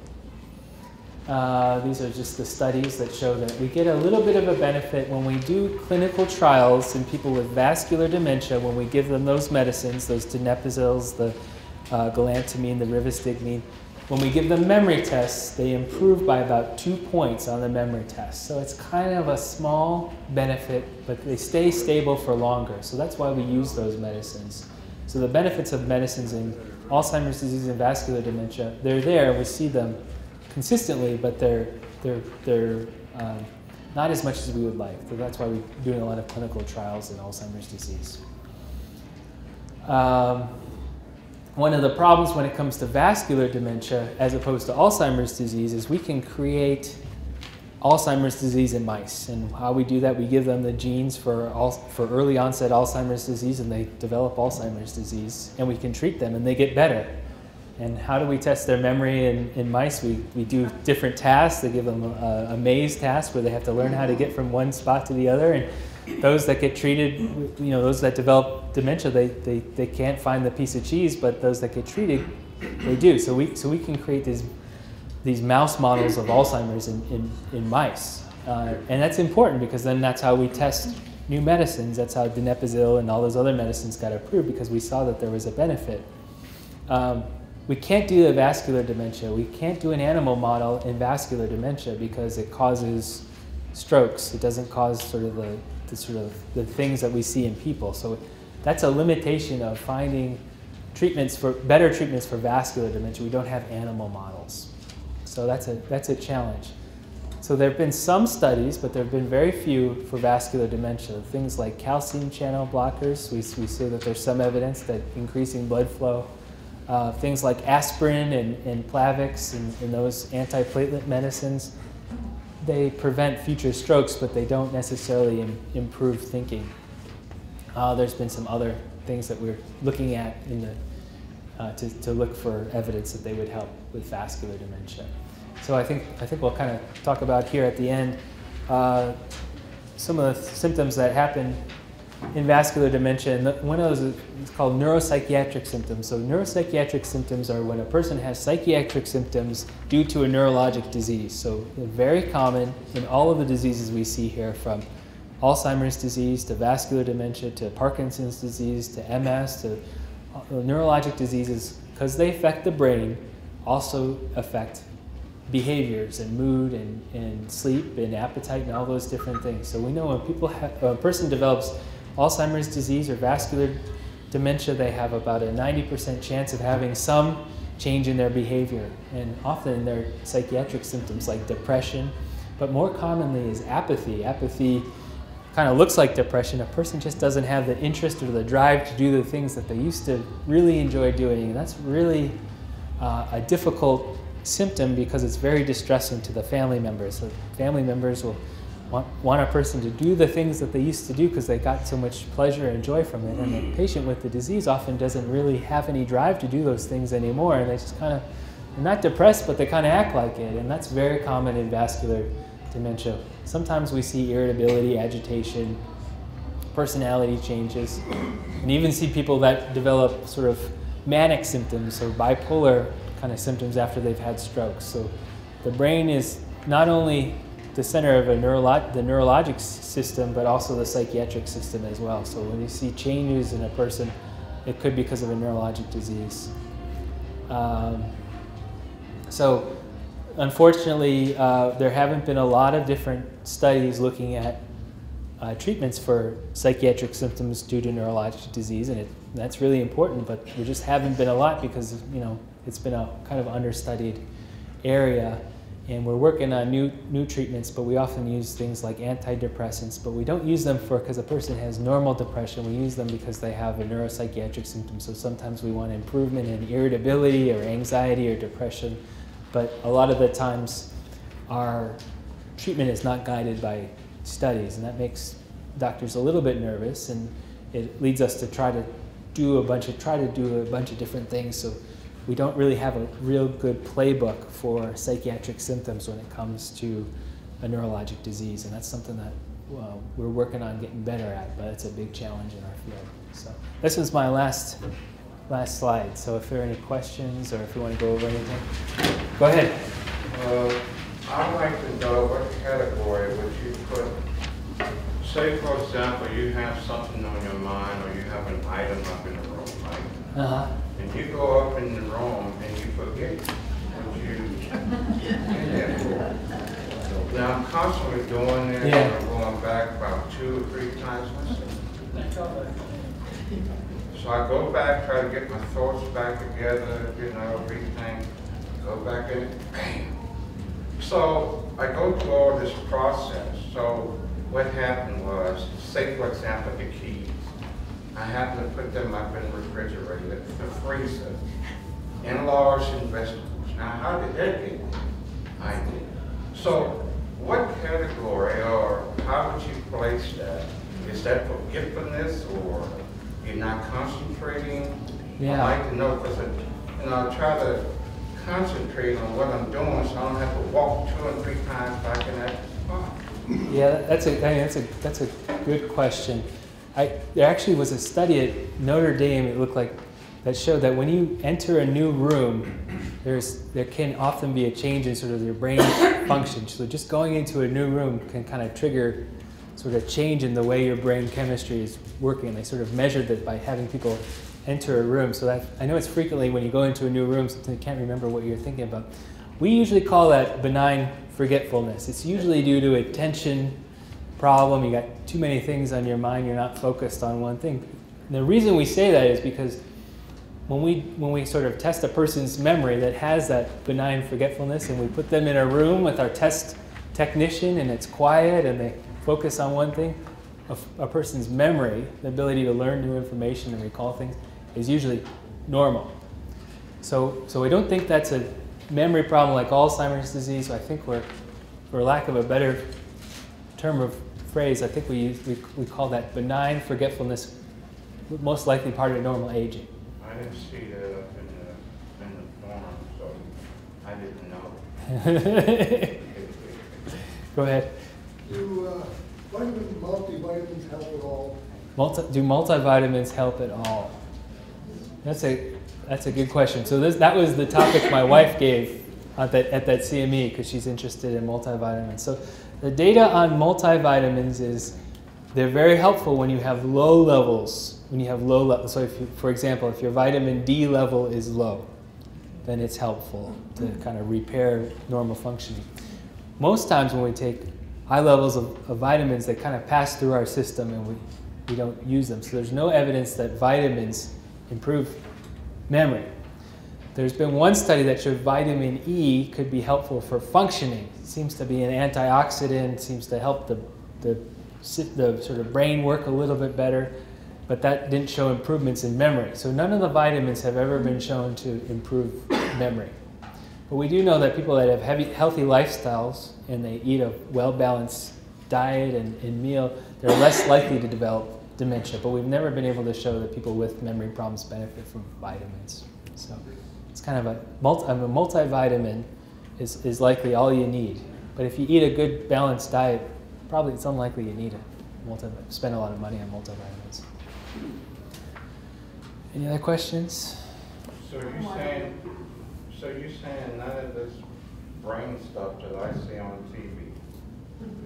These are just the studies that show that we get a little bit of a benefit when we do clinical trials in people with vascular dementia, when we give them those medicines, those donepezils, the galantamine, the rivastigmine. When we give them memory tests, they improve by about 2 points on the memory test. So it's kind of a small benefit, but they stay stable for longer. So that's why we use those medicines. So the benefits of medicines in Alzheimer's disease and vascular dementia, they're there. We see them consistently, but they're not as much as we would like. So that's why we're doing a lot of clinical trials in Alzheimer's disease. One of the problems when it comes to vascular dementia, as opposed to Alzheimer's disease, is we can create Alzheimer's disease in mice. And how we do that, we give them the genes for early onset Alzheimer's disease, and they develop Alzheimer's disease, and we can treat them and they get better. And how do we test their memory in mice? We do different tasks. They give them a maze task where they have to learn how to get from one spot to the other. And those that get treated, those that develop dementia, they can't find the piece of cheese, but those that get treated, they do. So we can create these mouse models of Alzheimer's in mice. And that's important because then that's how we test new medicines. That's how donepezil and all those other medicines got approved, because we saw that there was a benefit. We can't do the vascular dementia. We can't do an animal model in vascular dementia because it causes strokes. It doesn't cause the things that we see in people. So that's a limitation of finding better treatments for vascular dementia. We don't have animal models. So that's a challenge. So there have been some studies, but there have been very few for vascular dementia. Things like calcium channel blockers, we say that there's some evidence that increasing blood flow. Things like aspirin and Plavix and those antiplatelet medicines, they prevent future strokes, but they don't necessarily improve thinking. There's been some other things that we're looking at to look for evidence that they would help with vascular dementia. So I think we'll kind of talk about here at the end some of the symptoms that happen in vascular dementia, and one of those is called neuropsychiatric symptoms. So neuropsychiatric symptoms are when a person has psychiatric symptoms due to a neurologic disease. So they're very common in all of the diseases we see here, from Alzheimer's disease to vascular dementia to Parkinson's disease to MS to neurologic diseases, because they affect the brain, also affect behaviors and mood and sleep and appetite and all those different things. So we know when a person develops Alzheimer's disease or vascular dementia, they have about a 90% chance of having some change in their behavior. And often they're psychiatric symptoms like depression, but more commonly is apathy. Apathy kind of looks like depression. A person just doesn't have the interest or the drive to do the things that they used to really enjoy doing. And that's really a difficult symptom because it's very distressing to the family members. So family members will want a person to do the things that they used to do because they got so much pleasure and joy from it. And the patient with the disease often doesn't really have any drive to do those things anymore. And they just kind of, they're not depressed, but they kind of act like it. And that's very common in vascular dementia. Sometimes we see irritability, agitation, personality changes, and even see people that develop sort of manic symptoms or bipolar kind of symptoms after they've had strokes. So the brain is not only the center of the neurologic system, but also the psychiatric system as well. So when you see changes in a person, it could be because of a neurologic disease. So unfortunately, there haven't been a lot of different studies looking at treatments for psychiatric symptoms due to neurologic disease, and that's really important, but there just haven't been a lot because, you know, it's been a kind of understudied area. And we're working on new treatments, but we often use things like antidepressants, but we don't use them because a person has normal depression. We use them because they have a neuropsychiatric symptom. So sometimes we want improvement in irritability or anxiety or depression, but a lot of the times our treatment is not guided by studies, and that makes doctors a little bit nervous, and it leads us to try to do a bunch of different things. So we don't really have a real good playbook for psychiatric symptoms when it comes to a neurologic disease, and that's something that we're working on getting better at, but it's a big challenge in our field. So this was my last slide. So if there are any questions or if you want to go over anything, go ahead. I'd like to know what category would you put, say for example, you have something on your mind or you have an item up in the room, right? Uh-huh. And you go up in the room and you forget what you in there for. Now I'm constantly doing this, Yeah. and I'm going back about 2 or 3 times myself. So I go back, try to get my thoughts back together, you know, everything, go back in, bam. So I go through all this process. So what happened was, say for example, the keys. I happened to put them up in the refrigerator, the freezer, enlarged in vegetables. Now how did that get there? I did. So what category or how would you place that? Is that forgetfulness or you're not concentrating? Yeah. I'd like to know because I try to concentrate on what I'm doing so I don't have to walk 2 or 3 times back in that spot. Yeah, that's a good question. There actually was a study at Notre Dame, it looked like, that showed that when you enter a new room, there can often be a change in sort of your brain function. So just going into a new room can kind of trigger sort of change in the way your brain chemistry is working. They sort of measured that by having people enter a room. So that, I know it's frequently when you go into a new room, sometimes you can't remember what you're thinking about. We usually call that benign forgetfulness. It's usually due to a tension problem. You got too many things on your mind, you're not focused on one thing. And the reason we say that is because when we sort of test a person's memory that has that benign forgetfulness and we put them in a room with our test technician and it's quiet and they focus on one thing, a person's memory, the ability to learn new information and recall things, is usually normal. So we don't think that's a memory problem like Alzheimer's disease. I think for lack of a better term of phrase, I think we call that benign forgetfulness, most likely part of normal aging. I didn't see that up in the form, so I didn't know. Go ahead. Do multivitamins help at all? Do multivitamins help at all? That's a good question. So that was the topic my wife gave at that CME because she's interested in multivitamins. So the data on multivitamins is they're very helpful when you have low levels. So if you, for example, if your vitamin D level is low, then it's helpful to kind of repair normal functioning. Most times when we take high levels of vitamins, they kind of pass through our system and we don't use them. So there's no evidence that vitamins improve memory. There's been one study that showed vitamin E could be helpful for functioning. It seems to be an antioxidant, seems to help the sort of brain work a little bit better, but that didn't show improvements in memory. So none of the vitamins have ever been shown to improve memory. But we do know that people that have healthy lifestyles and they eat a well-balanced diet and meal, they're less likely to develop dementia. But we've never been able to show that people with memory problems benefit from vitamins. So it's kind of a multivitamin is likely all you need. But if you eat a good balanced diet, probably it's unlikely you need it. Spend a lot of money on multivitamins. Any other questions? So you're saying none of this brain stuff that I see on TV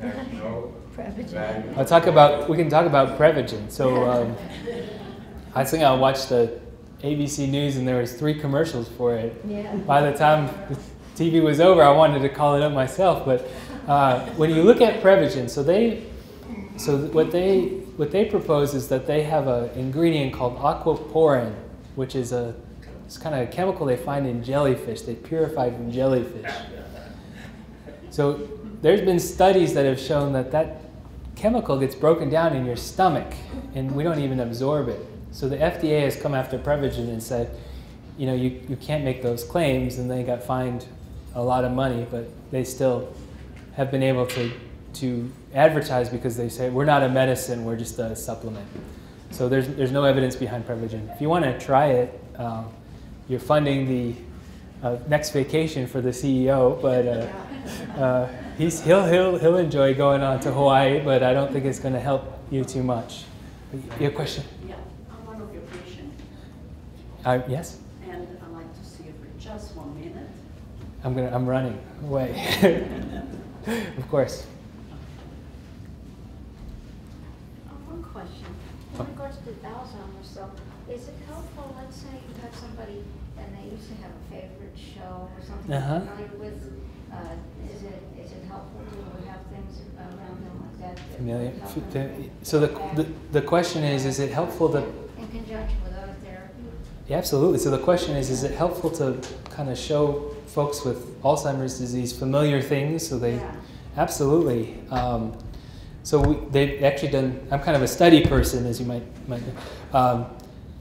has no value? We can talk about Prevagen. So I think I watched the ABC News and there was 3 commercials for it. Yeah. By the time the TV was over, I wanted to call it up myself. But when you look at Prevagen, what they propose is that they have an ingredient called aquaporin, which is it's kind of a chemical they find in jellyfish. They purified from jellyfish. So there's been studies that have shown that chemical gets broken down in your stomach, and we don't even absorb it. So the FDA has come after Prevagen and said, you can't make those claims, and they got fined a lot of money, but they still have been able to advertise because they say, we're not a medicine, we're just a supplement. So there's no evidence behind Prevagen. If you want to try it, you're funding the next vacation for the CEO, but he'll enjoy going on to Hawaii, but I don't think it's going to help you too much. Your question? Yeah, I'm one of your patients. Yes? And I'd like to see you for just 1 minute. I'm running away. Of course. One question. In regards to Alzheimer's, so is it helpful, let's say you have somebody and they used to have a favorite show or something they're familiar with, is it helpful to have things around them like that? So the question is it helpful to... In conjunction with other therapy? Yeah, absolutely. So the question is it helpful to kind of show folks with Alzheimer's disease familiar things? So they... Yeah. Absolutely. They've actually done, I'm kind of a study person, as you might know.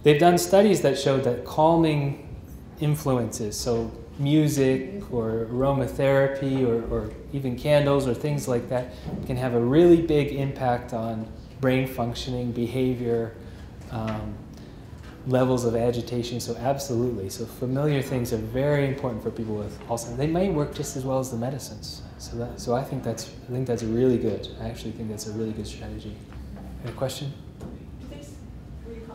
They've done studies that showed that calming influences, so music or aromatherapy or even candles or things like that, can have a really big impact on brain functioning, behavior, levels of agitation. So absolutely. So familiar things are very important for people with Alzheimer's. They may work just as well as the medicines. So I think that's really good. I actually think that's a really good strategy. Any question?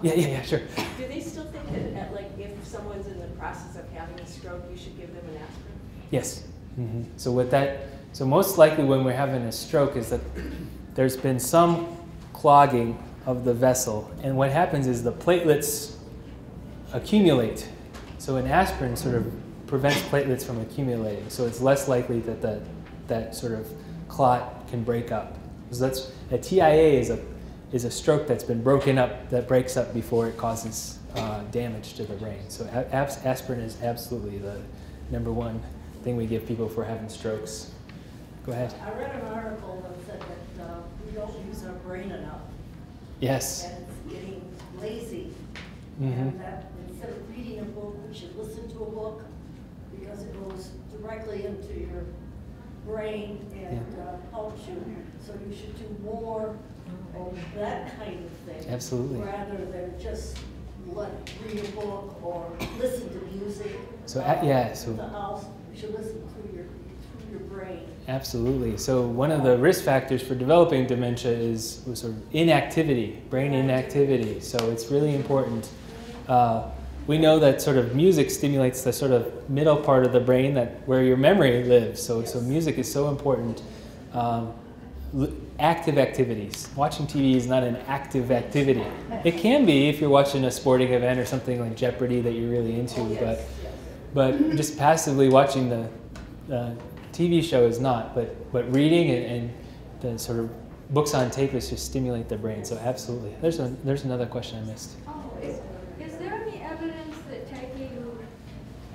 Yeah, sure. Do they still think that, if someone's in the process of having a stroke, you should give them an aspirin? Yes. Mm-hmm. So most likely when we're having a stroke is that there's been some clogging of the vessel, and what happens is the platelets accumulate. So an aspirin sort of prevents platelets from accumulating, so it's less likely that that sort of clot can break up. Because a TIA is a stroke that's been broken up, that breaks up before it causes damage to the brain. So aspirin is absolutely the #1 thing we give people for having strokes. Go ahead. I read an article that said that we don't use our brain enough. Yes. And it's getting lazy. Mm-hmm. And that instead of reading a book, we should listen to a book because it goes directly into your brain and helps you. So you should do more of that kind of thing. Absolutely. Rather than just read a book or listen to music. So the house, you should listen through your brain. Absolutely. So one of the risk factors for developing dementia is sort of inactivity, brain inactivity. So it's really important. We know that sort of music stimulates the sort of middle part of the brain where your memory lives. So music is so important. Active activities. Watching TV is not an active activity. It can be if you're watching a sporting event or something like Jeopardy that you're really into, but just passively watching the TV show is not. But reading and the sort of books on tape is just stimulate the brain. So absolutely. There's another question I missed. Is there any evidence that taking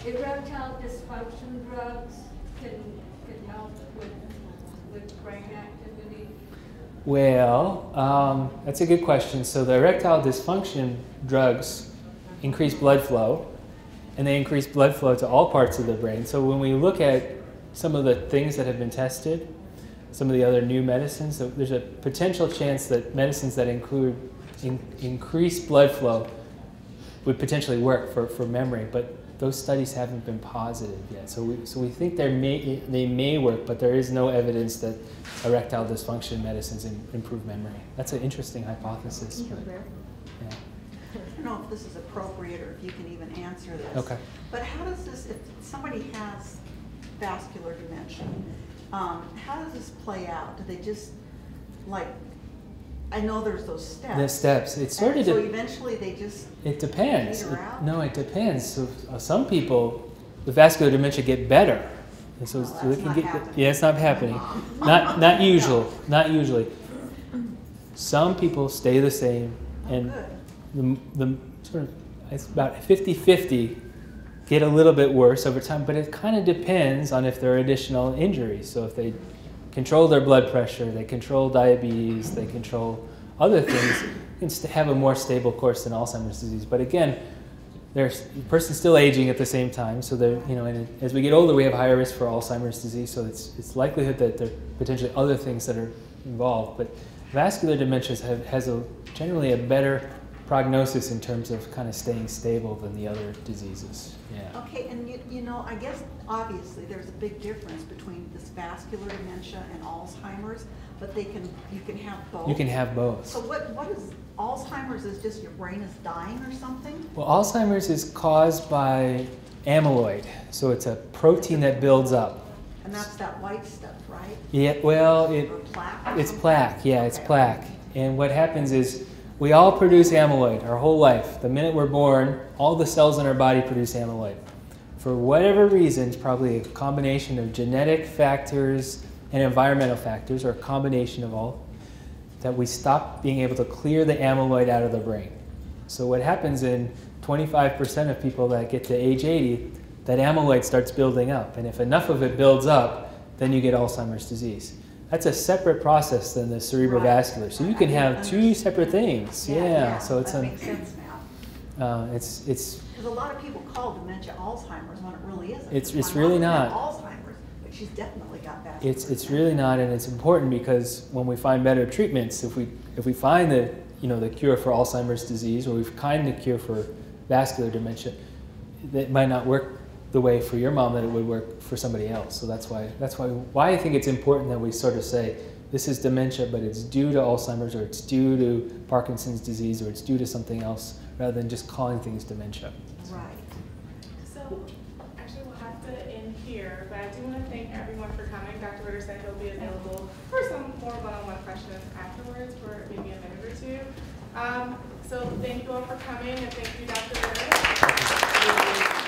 erectile dysfunction drugs can help with brain activity? Well, that's a good question. So the erectile dysfunction drugs increase blood flow, and they increase blood flow to all parts of the brain. So when we look at some of the things that have been tested, some of the other new medicines, there's a potential chance that medicines that include increased blood flow would potentially work for memory, but those studies haven't been positive yet. So we think they may work, but there is no evidence that erectile dysfunction medicines improve memory. That's an interesting hypothesis. But, yeah. I don't know if this is appropriate or if you can even answer this. Okay. But how does this, if somebody has vascular dementia, how does this play out? Do they just, like, I know there's those steps. The steps. It started so to. Eventually they just. It depends. Figure out? No, it depends. So some people with vascular dementia get better. And so, No, so they that's can not get. happening. Yeah, it's not happening. Not usual. Not usually. Some people stay the same, and the sort of it's about 50-50 get a little bit worse over time. But it kind of depends on if there are additional injuries. So if they control their blood pressure, they control diabetes, they control other things, and have a more stable course than Alzheimer's disease. But again, the person's still aging at the same time, so they're, you know, and as we get older, we have higher risk for Alzheimer's disease. So it's likelihood that there are potentially other things that are involved. But vascular dementia has generally a better prognosis in terms of kind of staying stable than the other diseases. Yeah. Okay, and you know, I guess obviously there's a big difference between this vascular dementia and Alzheimer's, but you can have both. You can have both. So what is Alzheimer's? Is just your brain is dying or something? Well, Alzheimer's is caused by amyloid, so it's a protein that builds up. And that's that white stuff, right? Yeah, well, Or plaque or it's something? plaque. Yeah, it's Okay. plaque. And what happens is we all produce amyloid our whole life. The minute we're born, all the cells in our body produce amyloid. For whatever reasons, probably a combination of genetic factors and environmental factors, or a combination of all, that we stop being able to clear the amyloid out of the brain. So what happens in 25% of people that get to age 80, that amyloid starts building up. And if enough of it builds up, then you get Alzheimer's dise's. That's a separate process than the cerebrovascular. So you can have two separate things. Yeah. So it's that makes sense now. it's Because a lot of people call dementia Alzheimer's when it really isn't. It's My really mom had not. Alzheimer's, but she's definitely got vascular it's really not, and it's important because when we find better treatments, if we find the cure for Alzheimer's disease, or we find the cure for vascular dementia, that might not work the way for your mom that it would work for somebody else. So that's why I think it's important that we sort of say this is dementia, but it's due to Alzheimer's, or it's due to Parkinson's disease, or it's due to something else, rather than just calling things dementia. Right. So actually we'll have to end here, but I do want to thank everyone for coming. Dr. Ritter said he'll be available for some more one-on-one questions afterwards for maybe a minute or two. So thank you all for coming, and thank you, Dr. Ritter.